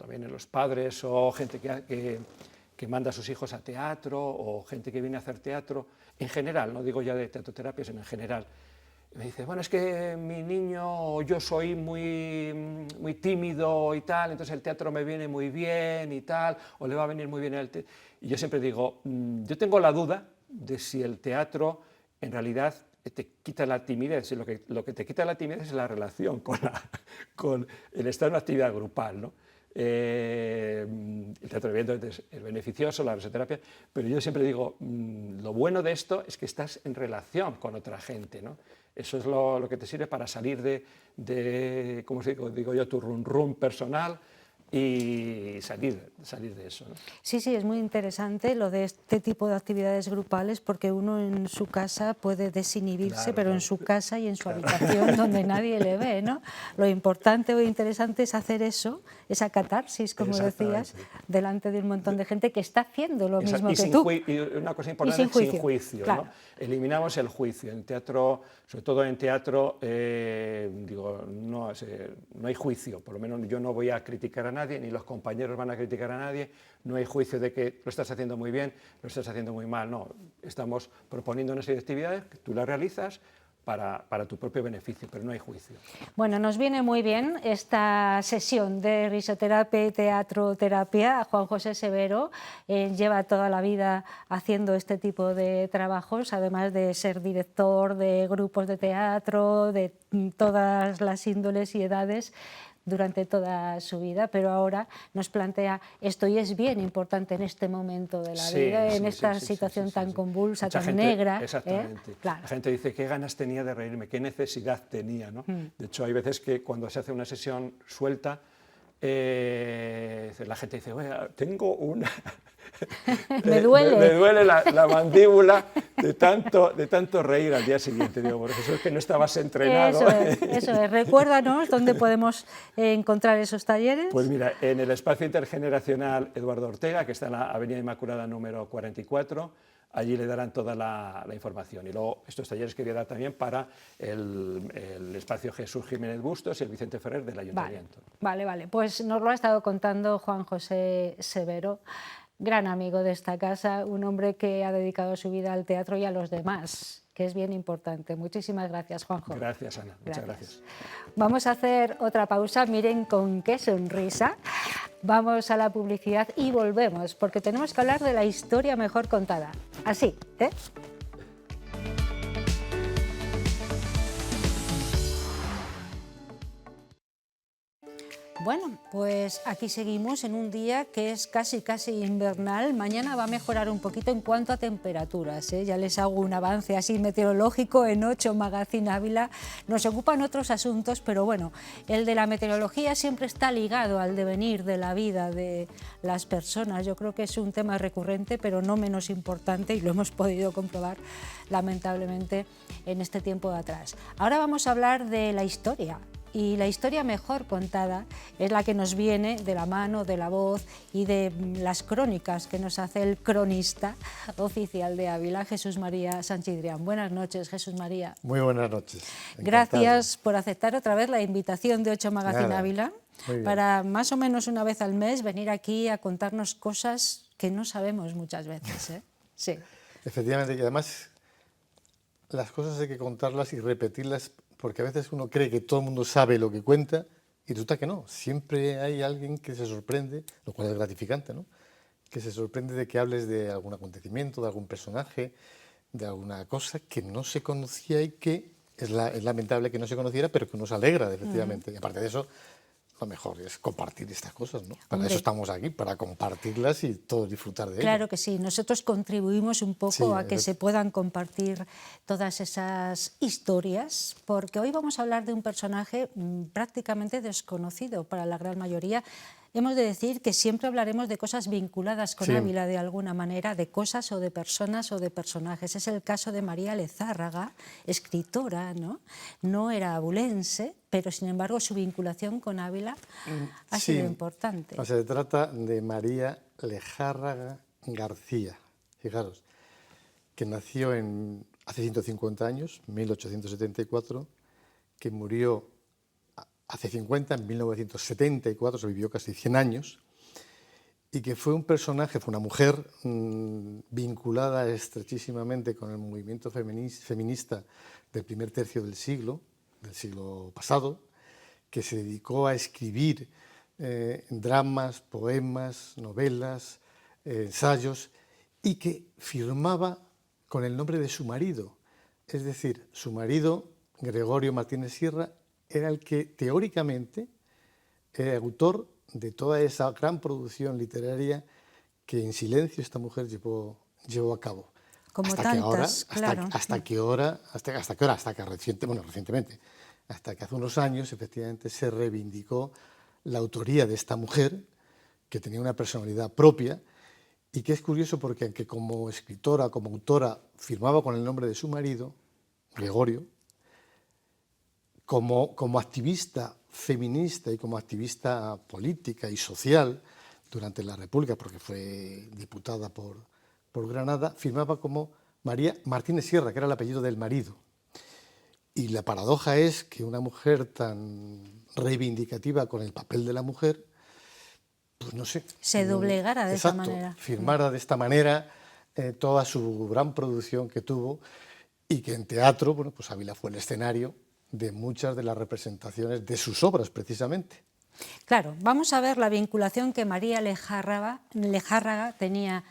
vienen los padres o gente que manda a sus hijos a teatro o gente que viene a hacer teatro, en general, no digo ya de teatroterapia, sino en general, me dice, bueno, es que mi niño o yo soy muy tímido y tal, entonces el teatro me viene muy bien y tal, o le va a venir muy bien el teatro. Y yo siempre digo, yo tengo la duda de si el teatro en realidad te quita la timidez, lo que te quita la timidez es la relación con el estar en una actividad grupal, ¿no? El teatro, evidentemente, es beneficioso, la risoterapia, pero yo siempre digo, lo bueno de esto es que estás en relación con otra gente, ¿no? Eso es lo que te sirve para salir de ¿cómo digo yo?, tu rum personal, y salir de eso, ¿no? Sí, es muy interesante lo de este tipo de actividades grupales, porque uno en su casa puede desinhibirse, pero en su casa y en su habitación donde nadie le ve, ¿no? Lo importante o interesante es hacer eso, esa catarsis, como decías, delante de un montón de gente que está haciendo lo mismo que tú. Y una cosa importante, sin juicio, claro. ¿no? Eliminamos el juicio. En teatro, sobre todo en teatro, no hay juicio, por lo menos yo no voy a criticar a nadie, ni los compañeros van a criticar a nadie, no hay juicio de que lo estás haciendo muy bien, lo estás haciendo muy mal, no, estamos proponiendo una serie de actividades que tú las realizas para tu propio beneficio, pero no hay juicio. Bueno, nos viene muy bien esta sesión de risoterapia y teatroterapia. Juan José Severo lleva toda la vida haciendo este tipo de trabajos, además de ser director de grupos de teatro, de todas las índoles y edades, durante toda su vida, pero ahora nos plantea esto, y es bien importante en este momento de la vida, en esta situación tan convulsa, tan negra. Exactamente. Claro. La gente dice, qué ganas tenía de reírme, qué necesidad tenía, ¿no? De hecho, hay veces que cuando se hace una sesión suelta, la gente dice, tengo una... me duele. Me duele la mandíbula de tanto reír al día siguiente. Digo, por eso es que no estabas entrenado. Eso es. Recuérdanos dónde podemos encontrar esos talleres. Pues mira, en el espacio intergeneracional Eduardo Ortega, que está en la Avenida Inmaculada número 44, allí le darán toda la información. Y luego estos talleres quería dar también para el espacio Jesús Jiménez Bustos y el Vicente Ferrer del Ayuntamiento. Vale. Pues nos lo ha estado contando Juan José Severo, gran amigo de esta casa, un hombre que ha dedicado su vida al teatro y a los demás, que es bien importante. Muchísimas gracias, Juanjo. Gracias, Ana. Muchas gracias. Vamos a hacer otra pausa. Miren con qué sonrisa. Vamos a la publicidad y volvemos, porque tenemos que hablar de la historia mejor contada. Así, ¿eh? Bueno, pues aquí seguimos en un día que es casi invernal. Mañana va a mejorar un poquito en cuanto a temperaturas, ¿eh? Ya les hago un avance así meteorológico en 8 Magazine Ávila. Nos ocupan otros asuntos, pero bueno, el de la meteorología siempre está ligado al devenir de la vida de las personas. Yo creo que es un tema recurrente, pero no menos importante, y lo hemos podido comprobar lamentablemente en este tiempo de atrás. Ahora vamos a hablar de la historia. Y la historia mejor contada es la que nos viene de la mano, de la voz y de las crónicas que nos hace el cronista oficial de Ávila, Jesús María Sanchidrián. Buenas noches, Jesús María. Muy buenas noches. Gracias por aceptar otra vez la invitación de 8 Magazine Ávila para más o menos una vez al mes venir aquí a contarnos cosas que no sabemos muchas veces, ¿eh? Sí. Efectivamente, y además las cosas hay que contarlas y repetirlas, porque a veces uno cree que todo el mundo sabe lo que cuenta y resulta que no. Siempre hay alguien que se sorprende, lo cual es gratificante, ¿no? Que se sorprende de que hables de algún acontecimiento, de algún personaje, de alguna cosa que no se conocía y que es lamentable que no se conociera, pero que nos alegra, efectivamente. Y aparte de eso, lo mejor es compartir estas cosas, ¿no? Para eso estamos aquí, para compartirlas y todos disfrutar de ellas. Claro que sí, nosotros contribuimos un poco a que se puedan compartir todas esas historias, porque hoy vamos a hablar de un personaje prácticamente desconocido para la gran mayoría. Hemos de decir que siempre hablaremos de cosas vinculadas con Ávila de alguna manera, de cosas o de personas o de personajes. Es el caso de María Lezárraga, escritora, ¿no? No era abulense, pero sin embargo su vinculación con Ávila ha sido importante. O sea, se trata de María Lejárraga García, fijaros, que nació hace 150 años, 1874, que murió hace 50, en 1974, se vivió casi 100 años, y que fue un personaje, fue una mujer vinculada estrechísimamente con el movimiento feminista del primer tercio del siglo pasado, que se dedicó a escribir dramas, poemas, novelas, ensayos, y que firmaba con el nombre de su marido. Es decir, su marido, Gregorio Martínez Sierra, era el que teóricamente era autor de toda esa gran producción literaria que en silencio esta mujer llevó a cabo. Como hasta tantas, claro. Hasta que recientemente, hasta que hace unos años efectivamente se reivindicó la autoría de esta mujer, que tenía una personalidad propia, y que es curioso porque aunque como escritora, como autora, firmaba con el nombre de su marido, Gregorio, como activista feminista y como activista política y social durante la República, porque fue diputada por Granada, firmaba como María Martínez Sierra, que era el apellido del marido. Y la paradoja es que una mujer tan reivindicativa con el papel de la mujer, pues no sé... Se doblegara de esa manera. Firmara de esta manera toda su gran producción que tuvo, y que en teatro, bueno, pues Ávila fue el escenario de muchas de las representaciones de sus obras, precisamente. Claro, vamos a ver la vinculación que María Lejárraga tenía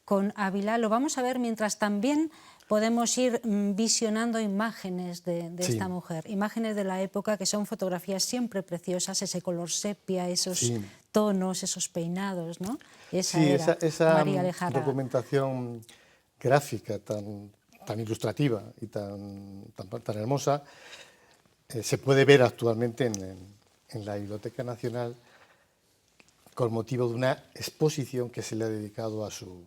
con Ávila. Lo vamos a ver mientras también podemos ir visionando imágenes de esta mujer, imágenes de la época que son fotografías siempre preciosas, ese color sepia, esos tonos, esos peinados, ¿no? Esa María Lejárraga. Documentación gráfica tan ilustrativa y tan hermosa se puede ver actualmente en la Biblioteca Nacional con motivo de una exposición que se le ha dedicado a su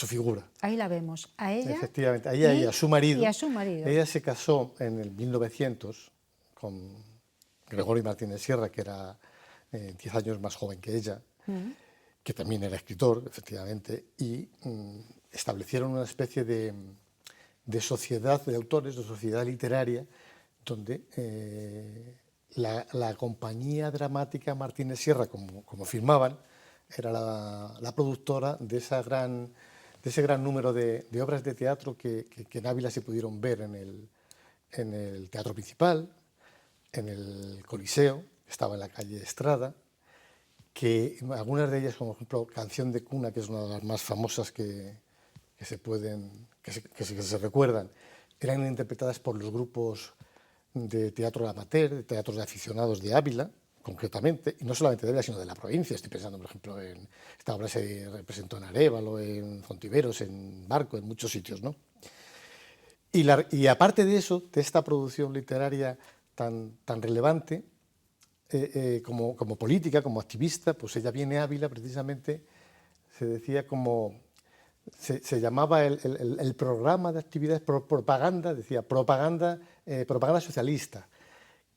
figura. Ahí la vemos, a ella. Efectivamente, a ella y a su marido. Y a su marido. Ella se casó en el 1900 con Gregorio Martínez Sierra, que era 10 años más joven que ella, que también era escritor, efectivamente, y establecieron una especie de sociedad de autores, de sociedad literaria, donde la compañía dramática Martínez Sierra, como firmaban, era la productora de ese gran número de obras de teatro que en Ávila se pudieron ver en el Teatro Principal, en el Coliseo, que estaba en la calle Estrada, que algunas de ellas, como por ejemplo Canción de Cuna, que es una de las más famosas que se recuerdan, eran interpretadas por los grupos de teatro amateur, de teatros de aficionados de Ávila, concretamente, y no solamente de Ávila, sino de la provincia. Estoy pensando, por ejemplo, en esta obra se representó en Arévalo, en Fontiveros, en Barco, en muchos sitios, ¿no? Y aparte de eso, de esta producción literaria tan relevante, como política, como activista, pues ella viene a Ávila precisamente, se decía como, se llamaba el programa de actividades propaganda, decía propaganda socialista,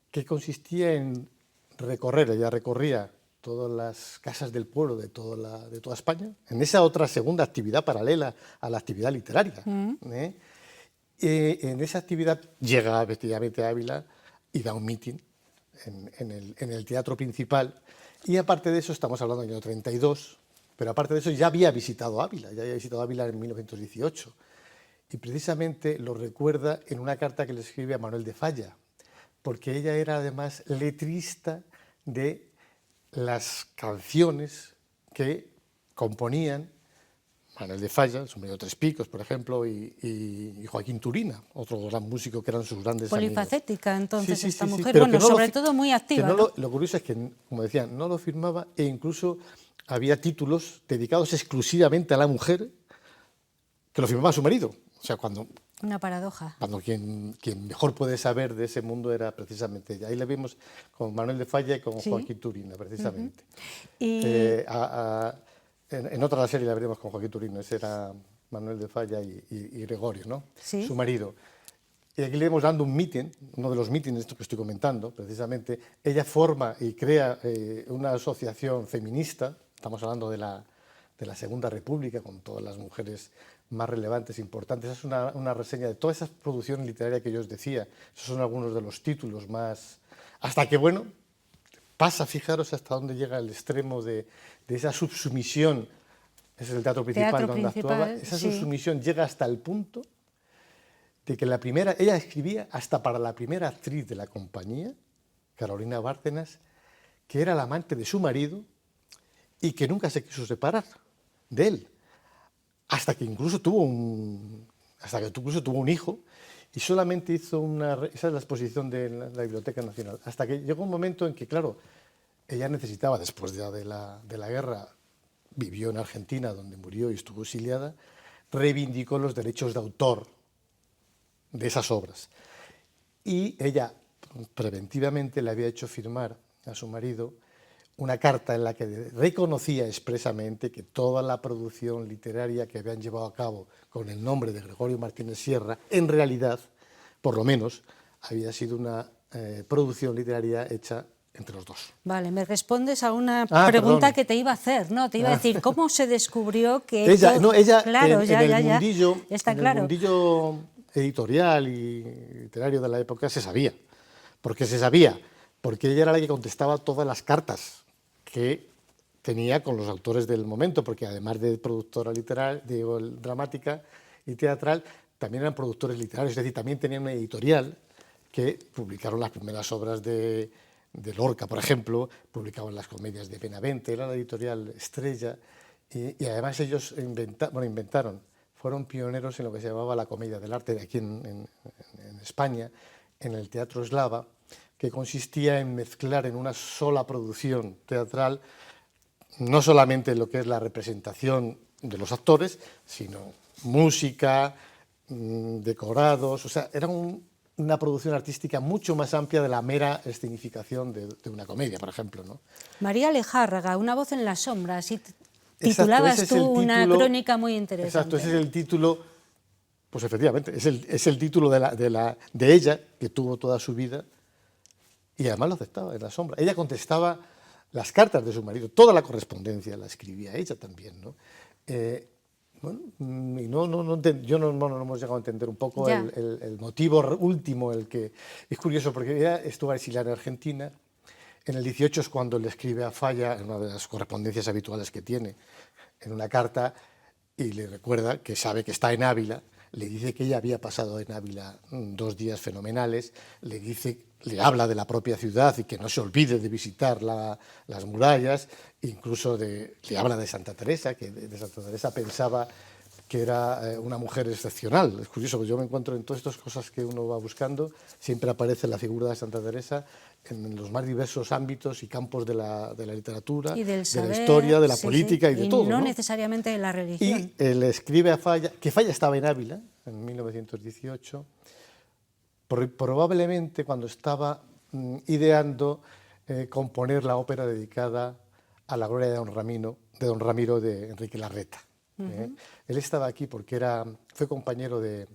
que consistía en recorrer, ella recorría todas las casas del pueblo de toda España, en esa otra segunda actividad paralela a la actividad literaria. En esa actividad llega efectivamente a Ávila y da un mitin en el Teatro Principal, y aparte de eso, estamos hablando del año 32, pero aparte de eso ya había visitado Ávila, en 1918, y precisamente lo recuerda en una carta que le escribe a Manuel de Falla, porque ella era además letrista de las canciones que componían Manuel de Falla, el Sombrero de Tres Picos, por ejemplo, y Joaquín Turina, otro gran músico que eran sus grandes Polifacética, amigos. entonces, Sí, esta mujer, pero bueno, sobre todo muy activa. Lo curioso es que, como decían, no lo firmaba, e incluso había títulos dedicados exclusivamente a la mujer que lo firmaba su marido. O sea, una paradoja. Cuando quien mejor puede saber de ese mundo era precisamente ella. Ahí la vimos con Manuel de Falla y con Joaquín Turina, precisamente. En otra serie la veremos con Joaquín Turina, ese era Manuel de Falla y Gregorio, ¿no? ¿Sí? Su marido. Y aquí le vemos dando un meeting, uno de los mítines que estoy comentando, precisamente. Ella forma y crea una asociación feminista, estamos hablando de la Segunda República, con todas las mujeres más relevantes, importantes. Es una reseña de todas esas producciones literarias que yo os decía. Esos son algunos de los títulos más... Hasta que, bueno, pasa, fijaros, hasta dónde llega el extremo de esa subsumisión. Ese es el Teatro Principal donde actuaba. Esa subsumisión llega hasta el punto de que ella escribía hasta para la primera actriz de la compañía, Carolina Bárcenas, que era la amante de su marido y que nunca se quiso separar de él, hasta que incluso tuvo un hijo, y solamente hizo esa es la exposición de la Biblioteca Nacional, hasta que llegó un momento en que, claro, ella necesitaba, después ya de la guerra, vivió en Argentina, donde murió y estuvo exiliada, reivindicó los derechos de autor de esas obras. Y ella preventivamente le había hecho firmar a su marido una carta en la que reconocía expresamente que toda la producción literaria que habían llevado a cabo con el nombre de Gregorio Martínez Sierra, en realidad, por lo menos, había sido una producción literaria hecha entre los dos. Vale, me respondes a una pregunta que te iba a hacer, ¿no? Te iba a decir, ¿cómo se descubrió que ella, claro, en el mundillo editorial y literario de la época se sabía, porque ella era la que contestaba todas las cartas que tenía con los autores del momento, porque además de productora literaria, dramática y teatral, también eran productores literarios, es decir, también tenían una editorial que publicaron las primeras obras de Lorca, por ejemplo, publicaban las comedias de Benavente, era la editorial estrella, y además ellos fueron pioneros en lo que se llamaba la comedia del arte de aquí en España, en el Teatro Eslava, que consistía en mezclar en una sola producción teatral no solamente lo que es la representación de los actores, sino música, decorados, o sea, era una producción artística mucho más amplia de la mera escenificación de una comedia, por ejemplo, ¿no? María Lejárraga, Una voz en las sombras, y titulabas tú una crónica muy interesante. Exacto, ese es el título, pues efectivamente, es el título de ella, que tuvo toda su vida, y además lo aceptaba en la sombra. Ella contestaba las cartas de su marido, toda la correspondencia la escribía ella también, ¿no? Bueno, y yo no hemos llegado a entender un poco Ya. el motivo último, el que es curioso, porque ella estuvo exiliada en Argentina. En el 18 es cuando le escribe a Falla, en una de las correspondencias habituales que tiene, en una carta, y le recuerda que sabe que está en Ávila, le dice que ella había pasado en Ávila 2 días fenomenales, le habla de la propia ciudad y que no se olvide de visitar las murallas, incluso le habla de Santa Teresa, que de Santa Teresa pensaba que era una mujer excepcional. Es curioso, porque yo me encuentro en todas estas cosas que uno va buscando, siempre aparece la figura de Santa Teresa en los más diversos ámbitos y campos de la literatura, Y del de saber, la historia, de la sí, política sí, y de todo. no ¿no? necesariamente de la religión. Y le escribe a Falla, que Falla estaba en Ávila en 1918, probablemente cuando estaba ideando componer la ópera dedicada a la gloria de don Ramiro de Enrique Larreta. Él estaba aquí porque fue compañero de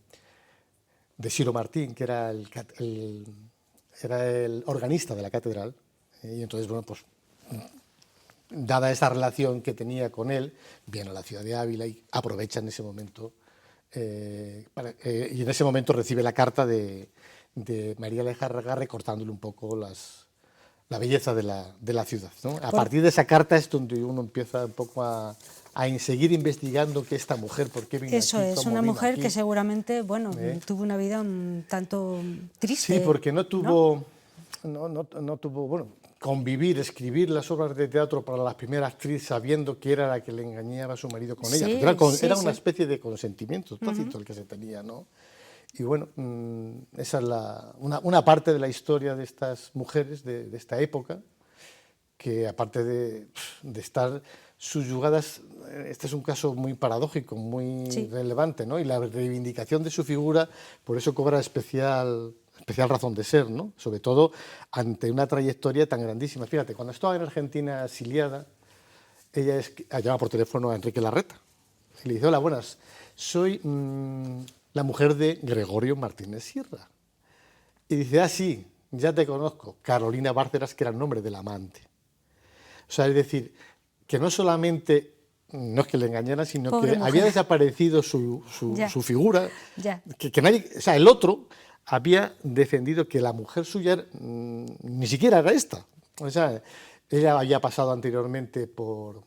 Ciro Martín, que era el organista de la catedral, y entonces, bueno, pues dada esa relación que tenía con él, viene a la ciudad de Ávila y aprovecha en ese momento, y en ese momento recibe la carta de María Lejárraga recortándole un poco la belleza de la ciudad, ¿no? A partir de esa carta es donde uno empieza un poco a seguir investigando que esta mujer, por qué vino Eso aquí, es, cómo una vino mujer aquí. que seguramente, bueno, tuvo una vida un tanto triste. Sí, porque no tuvo, bueno, convivir, escribir las obras de teatro para la primera actriz sabiendo que era la que le engañaba a su marido con ella. Sí, Porque era sí, una sí. especie de consentimiento tácito el que se tenía, ¿no? Y bueno, esa es una parte de la historia de estas mujeres de esta época, que aparte de estar subyugadas, este es un caso muy paradójico, muy Sí. relevante, ¿no? Y la reivindicación de su figura, por eso cobra especial razón de ser, ¿no? Sobre todo ante una trayectoria tan grandísima. Fíjate, cuando estaba en Argentina exiliada, ella llama por teléfono a Enrique Larreta y le dice: hola, buenas, soy la mujer de Gregorio Martínez Sierra. Y dice: ah, sí, ya te conozco, Carolina Bárcenas, que era el nombre del amante. O sea, es decir, que no solamente, no es que le engañara, sino Pobre que mujer. había desaparecido su Ya. figura, Ya. que nadie, o sea, el otro había defendido que la mujer suya ni siquiera era esta. O sea, ella había pasado anteriormente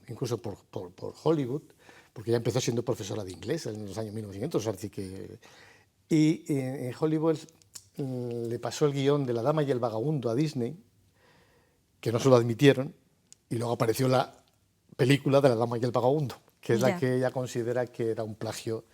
incluso por Hollywood, porque ella empezó siendo profesora de inglés en los años 1900, así que... Y en Hollywood le pasó el guión de La dama y el vagabundo a Disney, que no se lo admitieron, y luego apareció la película de La dama y el vagabundo, que es Ya. la que ella considera que era un plagio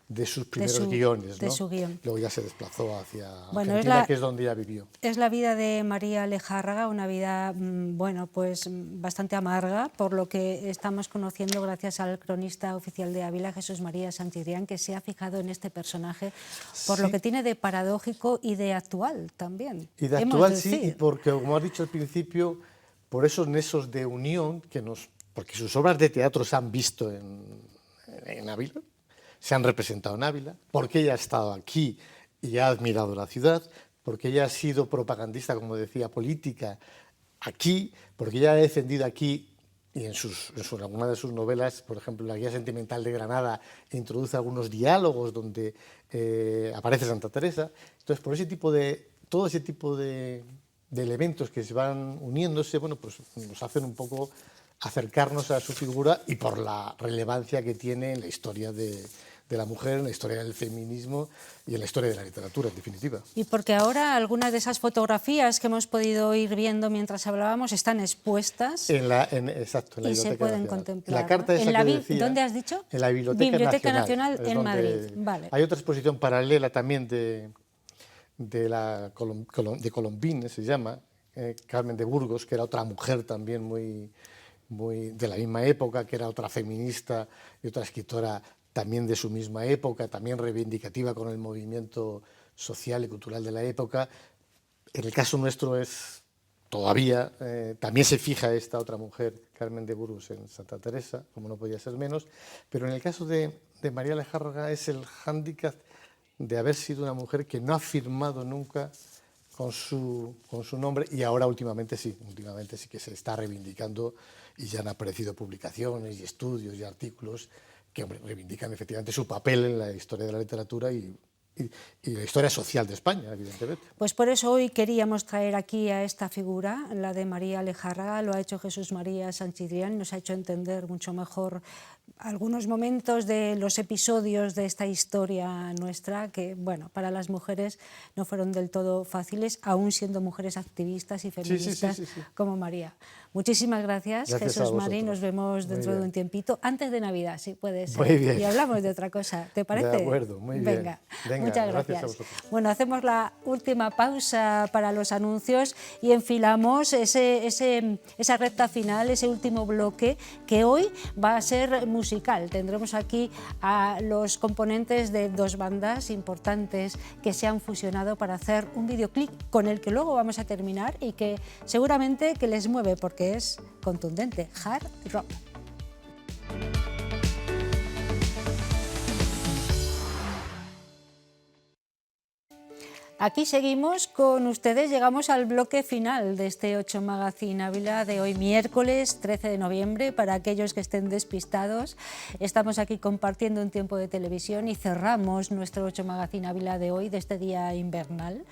de sus primeros su- guiones, de ¿no? su guión. Luego ya se desplazó hacia Bueno, Argentina, que es donde ella vivió. Es la vida de María Lejárraga, una vida, bueno, pues bastante amarga, por lo que estamos conociendo gracias al cronista oficial de Ávila, Jesús María Santidrián, que se ha fijado en este personaje, por lo Sí. que tiene de paradójico y de actual también. Y de hemos actual de sí, y decir. porque, como has dicho al principio, por esos nexos de unión porque sus obras de teatro se han visto en Ávila, se han representado en Ávila, porque ella ha estado aquí y ha admirado la ciudad, porque ella ha sido propagandista, como decía, política aquí, porque ella ha defendido aquí, y en alguna de sus novelas, por ejemplo, La guía sentimental de Granada, introduce algunos diálogos donde aparece Santa Teresa. Entonces, todo ese tipo de elementos que se van uniéndose, bueno, pues nos hacen un poco acercarnos a su figura y por la relevancia que tiene en la historia de la mujer, en la historia del feminismo y en la historia de la literatura, en definitiva. Y porque ahora algunas de esas fotografías que hemos podido ir viendo mientras hablábamos están expuestas Exacto, en la y se Biblioteca pueden Nacional. contemplar. La carta ¿no? esa que decía, ¿Dónde has dicho? En la Biblioteca Nacional es en donde Madrid. Vale. Hay otra exposición paralela también de Colombine, se llama, Carmen de Burgos, que era otra mujer también muy de la misma época, que era otra feminista y otra escritora también de su misma época, también reivindicativa con el movimiento social y cultural de la época. En el caso nuestro es todavía, también se fija esta otra mujer, Carmen de Burgos, en Santa Teresa, como no podía ser menos, pero en el caso de María Lejárraga es el hándicap de haber sido una mujer que no ha firmado nunca con su nombre, y ahora últimamente sí que se está reivindicando y ya han aparecido publicaciones y estudios y artículos que hombre, reivindican efectivamente su papel en la historia de la literatura y la historia social de España, evidentemente. Pues por eso hoy queríamos traer aquí a esta figura, la de María Lejárraga. Lo ha hecho Jesús María Sanchidrián, nos ha hecho entender mucho mejor algunos momentos de los episodios de esta historia nuestra que, bueno, para las mujeres no fueron del todo fáciles, aún siendo mujeres activistas y feministas como María. Muchísimas gracias Jesús María, nos vemos dentro de un tiempito, antes de Navidad, si puede ser. Muy bien. Y hablamos de otra cosa, ¿te parece? De acuerdo, muy bien. Venga, Venga, muchas gracias a gracias. vosotros. Bueno, hacemos la última pausa para los anuncios y enfilamos esa recta final, ese último bloque que hoy va a ser musical. Tendremos aquí a los componentes de dos bandas importantes que se han fusionado para hacer un videoclip con el que luego vamos a terminar y que seguramente que les mueve porque es contundente, hard rock. Aquí seguimos con ustedes, llegamos al bloque final de este 8 Magazine Ávila de hoy miércoles 13 de noviembre. Para aquellos que estén despistados, estamos aquí compartiendo un tiempo de televisión y cerramos nuestro 8 Magazine Ávila de hoy, de este día invernal,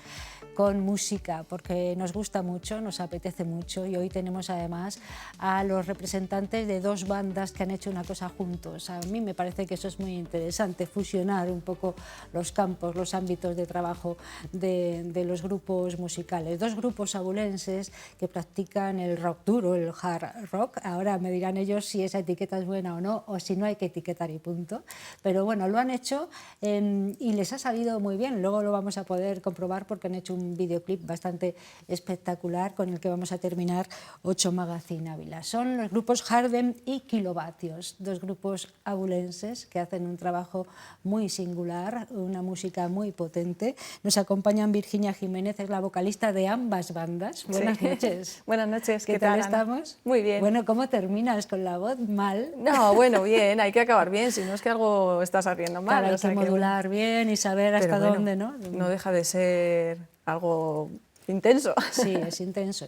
con música, porque nos gusta mucho, nos apetece mucho y hoy tenemos además a los representantes de dos bandas que han hecho una cosa juntos. A mí me parece que eso es muy interesante, fusionar un poco los campos, los ámbitos de trabajo de los grupos musicales. Dos grupos abulenses que practican el rock duro, el hard rock. Ahora me dirán ellos si esa etiqueta es buena o no, o si no hay que etiquetar y punto. Pero bueno, lo han hecho y les ha salido muy bien. Luego lo vamos a poder comprobar porque han hecho un videoclip bastante espectacular con el que vamos a terminar 8 Magazine Ávila. Son los grupos Harden y Kilovatios, dos grupos abulenses que hacen un trabajo muy singular, una música muy potente. Nos acompañan Virginia Jiménez, es la vocalista de ambas bandas. Buenas noches. Buenas noches, ¿Qué tal estamos? Muy bien. Bueno, ¿cómo terminas con la voz? ¿Mal? No, bueno, bien, hay que acabar bien, si no es que algo estás haciendo mal. Claro, hay que modular bien y saber hasta dónde, ¿no? No deja de ser algo intenso. Sí, es intenso,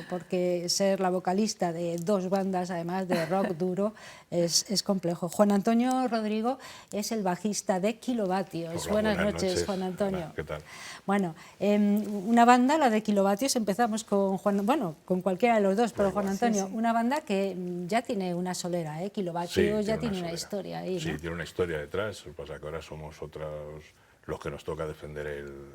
porque ser la vocalista de dos bandas, además de rock duro, es complejo. Juan Antonio Rodrigo es el bajista de Kilovatios. Hola, buenas noches, Juan Antonio. Hola, ¿qué tal? Bueno, una banda, la de Kilovatios, empezamos con Juan, bueno, con cualquiera de los dos, pero Juan Antonio, una banda que ya tiene una solera, Kilovatios ya tiene una historia ahí, ¿no? Sí, tiene una historia detrás, lo que pasa es que ahora somos otros los que nos toca defender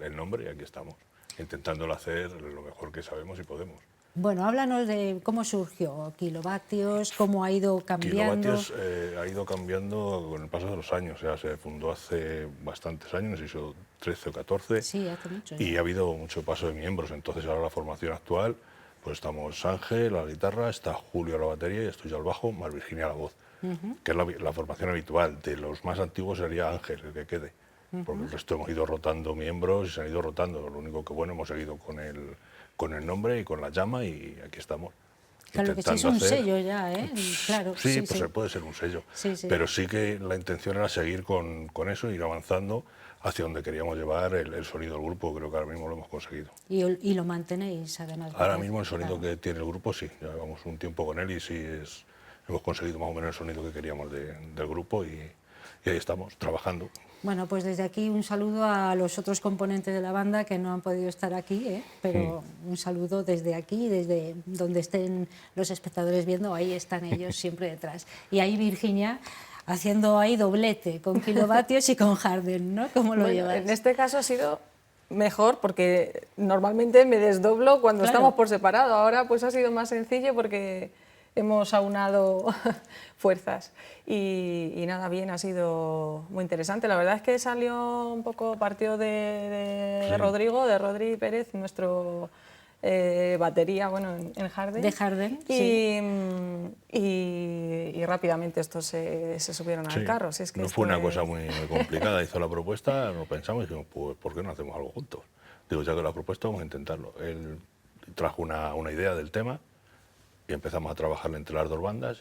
el nombre y aquí estamos, intentándolo hacer lo mejor que sabemos y podemos. Bueno, háblanos de cómo surgió Kilovatios, cómo ha ido cambiando. Kilovatios ha ido cambiando con el paso de los años, o sea, se fundó hace bastantes años, no sé si son 13 o 14, sí, hace mucho, y ha habido mucho paso de miembros, entonces ahora la formación actual, pues estamos Ángel a la guitarra, está Julio a la batería y estoy yo al bajo, más Virginia a la voz, que es la formación habitual. De los más antiguos sería Ángel, el que quede, porque el resto hemos ido rotando miembros y se han ido rotando, lo único que bueno, hemos seguido con el nombre y con la llama y aquí estamos. Claro que sí, es un sello ya, ¿eh? Claro, sí, pues puede ser un sello, pero sí que la intención era seguir con eso, ir avanzando hacia donde queríamos llevar el sonido del grupo, creo que ahora mismo lo hemos conseguido. Y lo mantenéis además. Ahora mismo el sonido que tiene el grupo sí, llevamos un tiempo con él y sí hemos conseguido más o menos el sonido que queríamos del grupo y ahí estamos, trabajando. Bueno, pues desde aquí un saludo a los otros componentes de la banda que no han podido estar aquí, pero un saludo desde aquí, desde donde estén los espectadores viendo, ahí están ellos siempre detrás. Y ahí Virginia haciendo ahí doblete con Kilovatios y con Harden, ¿no? ¿Cómo lo llevas? En este caso ha sido mejor porque normalmente me desdoblo cuando estamos por separado, ahora pues ha sido más sencillo porque hemos aunado fuerzas y nada, bien, ha sido muy interesante. La verdad es que salió un poco, partió de Rodrigo, de Rodri Pérez, nuestro batería, bueno, en Harden. De Harden, y rápidamente estos se subieron al carro. Si es que no fue una cosa muy complicada, hizo la propuesta, lo pensamos y dijimos, pues ¿por qué no hacemos algo juntos? Digo, ya que la propuesta vamos a intentarlo. Él trajo una idea del tema y empezamos a trabajar entre las dos bandas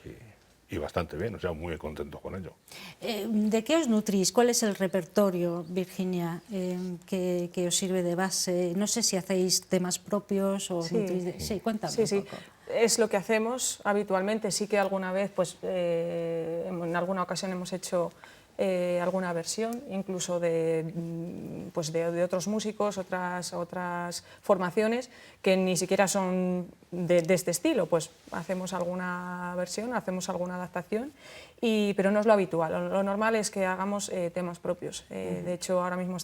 y bastante bien, o sea, muy contentos con ello. ¿De qué os nutrís? ¿Cuál es el repertorio, Virginia, que os sirve de base? No sé si hacéis temas propios o nutrís de... Sí, cuéntame un poco. es lo que hacemos habitualmente. Sí que alguna vez, pues, en alguna ocasión hemos hecho alguna versión, incluso pues de otros músicos, otras formaciones que ni siquiera son de este estilo. Pues hacemos alguna versión, hacemos alguna adaptación, pero no es lo habitual. Lo normal es que hagamos temas propios. De hecho, ahora mismo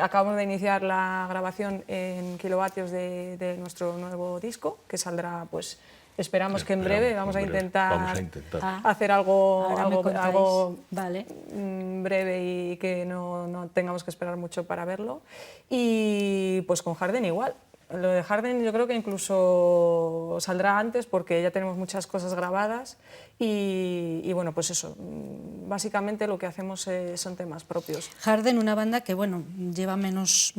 acabamos de iniciar la grabación en kilovatios de nuestro nuevo disco, que saldrá, pues, esperamos que en breve. Vamos a intentar hacer algo vale, breve y que no tengamos que esperar mucho para verlo. Y pues con Harden igual. Lo de Harden yo creo que incluso saldrá antes, porque ya tenemos muchas cosas grabadas y bueno, pues eso, básicamente lo que hacemos son temas propios. Harden, una banda que bueno, lleva menos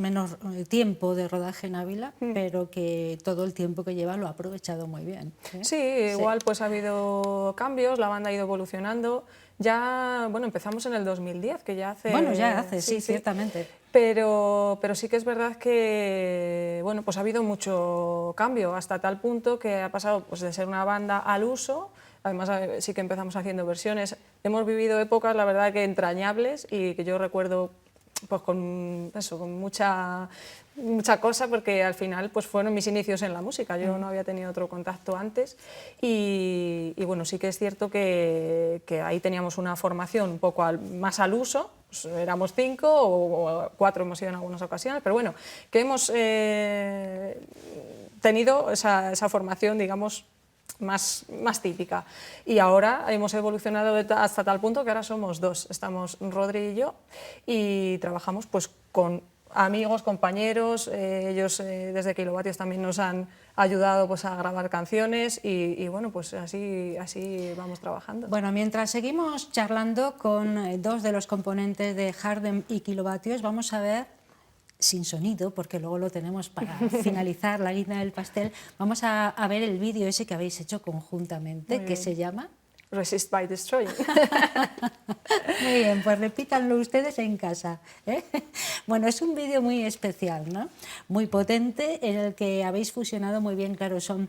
tiempo de rodaje en Ávila, pero que todo el tiempo que lleva lo ha aprovechado muy bien, ¿eh? Sí, igual pues ha habido cambios, la banda ha ido evolucionando. Ya, bueno, empezamos en el 2010, que ya hace... Bueno, ya hace, sí, ciertamente. Pero sí que es verdad que, bueno, pues ha habido mucho cambio, hasta tal punto que ha pasado, pues, de ser una banda al uso. Además, sí que empezamos haciendo versiones. Hemos vivido épocas, la verdad, que entrañables, y que yo recuerdo, pues, con mucha cosa, porque al final, pues, fueron mis inicios en la música. Yo no había tenido otro contacto antes y bueno, sí que es cierto que ahí teníamos una formación un poco más al uso. Pues éramos 5 o 4 hemos ido en algunas ocasiones, pero bueno, que hemos tenido esa formación, digamos, más típica. Y ahora hemos evolucionado hasta tal punto que ahora somos 2, estamos Rodri y yo, y trabajamos pues con amigos, compañeros. Ellos desde Kilovatios también nos han ayudado, pues, a grabar canciones y bueno, pues así vamos trabajando. Bueno, mientras seguimos charlando con 2 de los componentes de Harden y Kilovatios, vamos a ver, sin sonido, porque luego lo tenemos para finalizar la guinda del pastel, vamos a ver el vídeo ese que habéis hecho conjuntamente, que se llama... Resist by Destroying. Muy bien, pues repítanlo ustedes en casa, ¿eh? Bueno, es un vídeo muy especial, ¿no? Muy potente, en el que habéis fusionado muy bien. Claro, son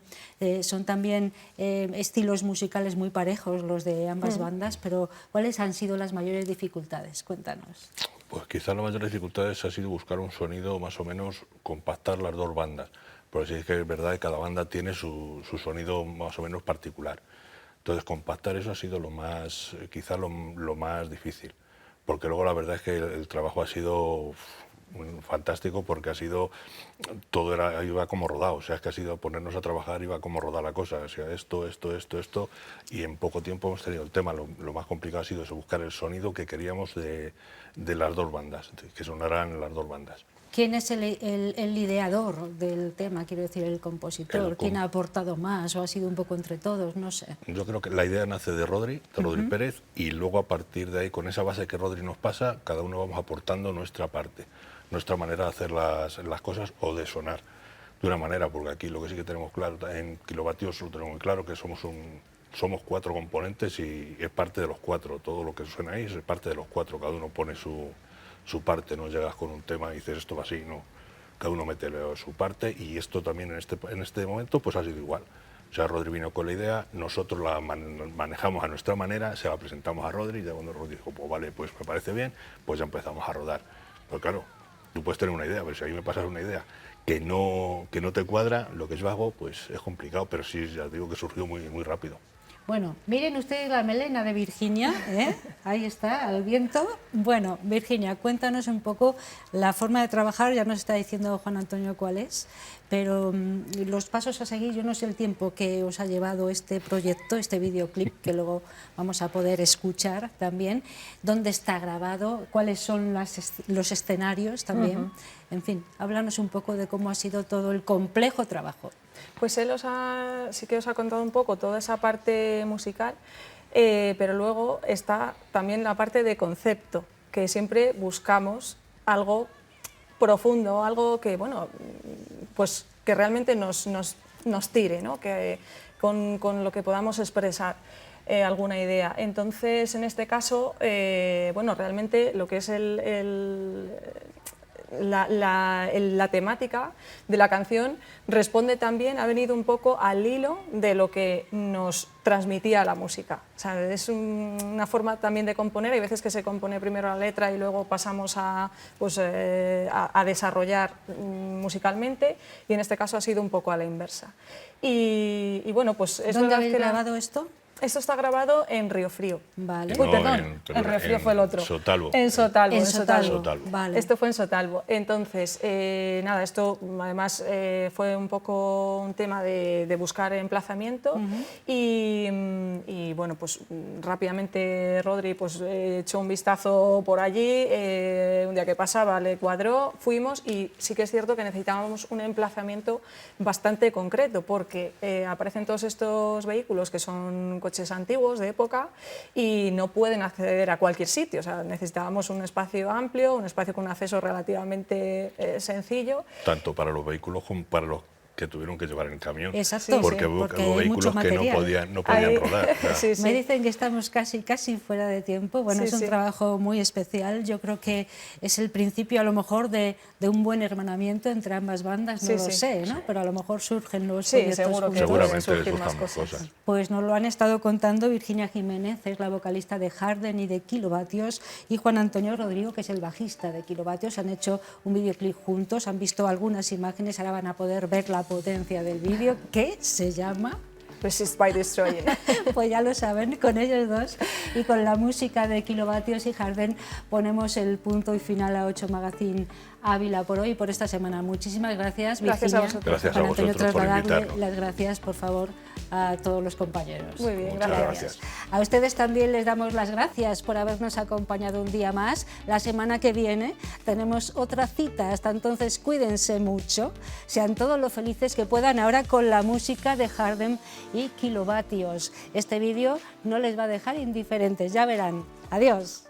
también estilos musicales muy parejos los de ambas bandas, pero ¿cuáles han sido las mayores dificultades? Cuéntanos. Pues quizás la mayor dificultad ha sido buscar un sonido más o menos, compactar las dos bandas, porque sí es que es verdad que cada banda tiene su sonido más o menos particular. Entonces, compactar eso ha sido quizá lo más difícil, porque luego la verdad es que el trabajo ha sido fantástico, porque todo iba como rodado. O sea, es que ha sido ponernos a trabajar, iba como rodar la cosa. O sea, esto, y en poco tiempo hemos tenido el tema. Lo más complicado ha sido eso, buscar el sonido que queríamos de las dos bandas, que sonaran las dos bandas. ¿Quién es el ideador del tema, quiero decir, el compositor? ¿Quién ha aportado más o ha sido un poco entre todos? No sé. Yo creo que la idea nace de Rodri Pérez, y luego a partir de ahí, con esa base que Rodri nos pasa, cada uno vamos aportando nuestra parte, nuestra manera de hacer las cosas o de sonar de una manera, porque aquí lo que sí que tenemos claro, en Kilovatios lo tenemos muy claro, que somos 4 componentes y es parte de los 4, todo lo que suena ahí es parte de los 4, cada uno pone su parte, no llegas con un tema y dices esto va así, no, cada uno mete su parte, y esto también en este momento pues ha sido igual. O sea, Rodri vino con la idea, nosotros la manejamos a nuestra manera, se la presentamos a Rodri, y ya cuando Rodri dijo, pues vale, pues me parece bien, pues ya empezamos a rodar. Pero claro, tú puedes tener una idea, pero si a mí me pasas una idea que no te cuadra, lo que yo hago, pues es complicado, pero sí, ya digo que surgió muy, muy rápido. Bueno, miren ustedes la melena de Virginia, ¿eh? Ahí está, al viento. Bueno, Virginia, cuéntanos un poco la forma de trabajar, ya nos está diciendo Juan Antonio cuál es, pero los pasos a seguir, yo no sé el tiempo que os ha llevado este proyecto, este videoclip, que luego vamos a poder escuchar también, dónde está grabado, cuáles son los escenarios también, en fin, háblanos un poco de cómo ha sido todo el complejo trabajo. Pues él sí que os ha contado un poco toda esa parte musical, pero luego está también la parte de concepto, que siempre buscamos algo profundo, algo que, bueno, pues que realmente nos tire, ¿no? Que con lo que podamos expresar alguna idea. Entonces, en este caso, bueno, realmente lo que es la temática de la canción responde también, ha venido un poco al hilo de lo que nos transmitía la música. O sea, es una forma también de componer, hay veces que se compone primero la letra y luego pasamos a desarrollar musicalmente, y en este caso ha sido un poco a la inversa. Y bueno, pues es ¿Dónde verdad habéis que grabado esto? Esto está grabado en Río Frío. Vale. Uy, No, perdón, en Río Frío fue el otro. Sotalvo. En Sotalvo. En en Sotalvo. Sotalvo. Vale. Esto fue en Sotalvo. Entonces, nada, esto además fue un poco un tema de buscar emplazamiento y bueno, pues rápidamente Rodri pues, echó un vistazo por allí, un día que pasaba le cuadró, fuimos, y sí que es cierto que necesitábamos un emplazamiento bastante concreto, porque aparecen todos estos vehículos que son coches antiguos de época y no pueden acceder a cualquier sitio. O sea, necesitábamos un espacio amplio, un espacio con un acceso relativamente sencillo. Tanto para los vehículos como para los que tuvieron que llevar en camión. Exacto, porque sí, hubo porque hay vehículos mucho que no material. podían rodar. O sea, Sí, sí. Me dicen que estamos casi fuera de tiempo. Bueno, Sí, es un sí. trabajo muy especial. Yo creo que es el principio, a lo mejor, de un buen hermanamiento entre ambas bandas. No Sí, lo sí. sé, ¿no? Pero a lo mejor surgen nuevos Sí, proyectos seguro que juntos. pueden seguramente surgir surjan más más cosas. cosas. Pues nos lo han estado contando Virginia Jiménez, es la vocalista de Harden y de Kilovatios, y Juan Antonio Rodrigo, que es el bajista de Kilovatios. Han hecho un videoclip juntos, han visto algunas imágenes, ahora van a poder ver la potencia del vídeo, que se llama... Resist by Destroying. Pues ya lo saben, con ellos dos y con la música de Kilovatios y Harden ponemos el punto y final a 8 Magazine Ávila por hoy y por esta semana. Muchísimas gracias, Gracias a Virginia. vosotros. Gracias a Juan Antonio, vosotros por trasladarle invitarnos. las gracias, por favor, a todos los compañeros. Muy bien, Muchas gracias. gracias. A ustedes también les damos las gracias por habernos acompañado un día más. La semana que viene tenemos otra cita. Hasta entonces, cuídense mucho. Sean todos lo felices que puedan ahora con la música de Harden y Kilovatios. Este vídeo no les va a dejar indiferentes, ya verán. Adiós.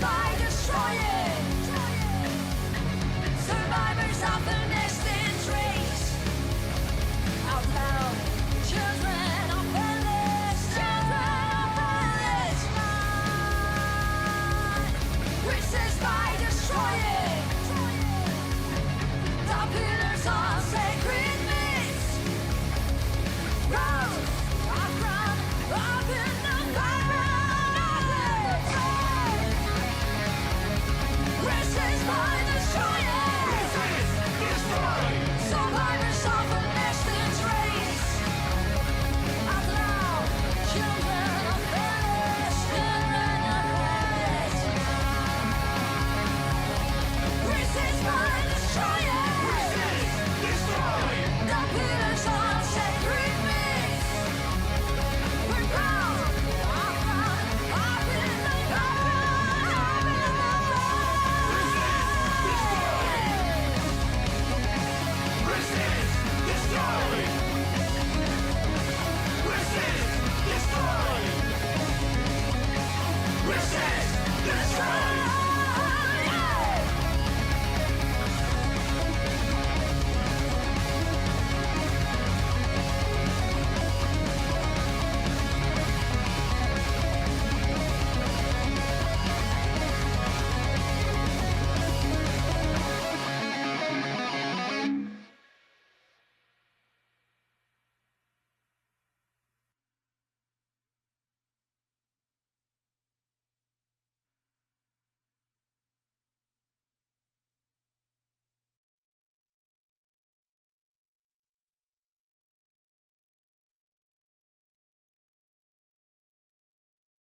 Bye.